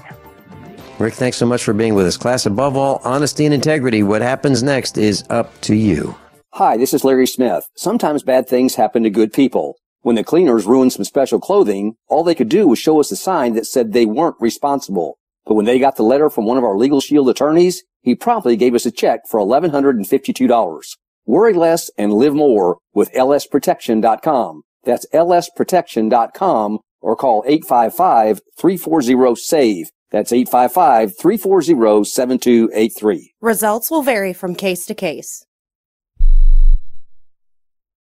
Rick, thanks so much for being with us. Class, above all, honesty and integrity. What happens next is up to you. Hi, this is Larry Smith. Sometimes bad things happen to good people. When the cleaners ruined some special clothing, all they could do was show us a sign that said they weren't responsible. But when they got the letter from one of our Legal Shield attorneys, he promptly gave us a check for $1,152. Worry less and live more with lsprotection.com. That's lsprotection.com, or call 855-340-SAVE. That's 855-340-7283. Results will vary from case to case.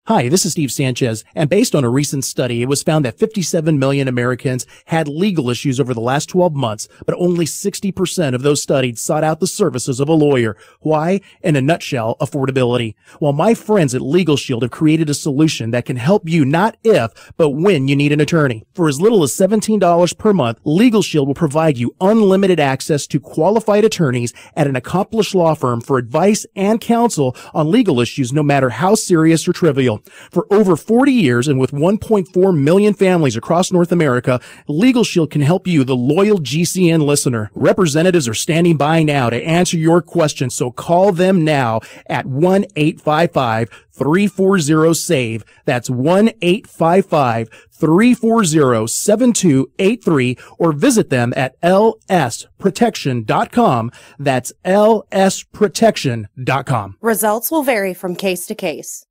Hi, this is Steve Sanchez, and based on a recent study, it was found that 57 million Americans had legal issues over the last 12 months, but only 60% of those studied sought out the services of a lawyer. Why? In a nutshell, affordability. Well, my friends at Legal Shield have created a solution that can help you not if, but when you need an attorney. For as little as $17 per month, Legal Shield will provide you unlimited access to qualified attorneys at an accomplished law firm for advice and counsel on legal issues, no matter how serious or trivial. For over 40 years and with 1.4 million families across North America, Legal Shield can help you, the loyal GCN listener. Representatives are standing by now to answer your questions, so call them now at 1-855-340-SAVE. That's 1-855-340-7283, or visit them at lsprotection.com. That's lsprotection.com. Results will vary from case to case.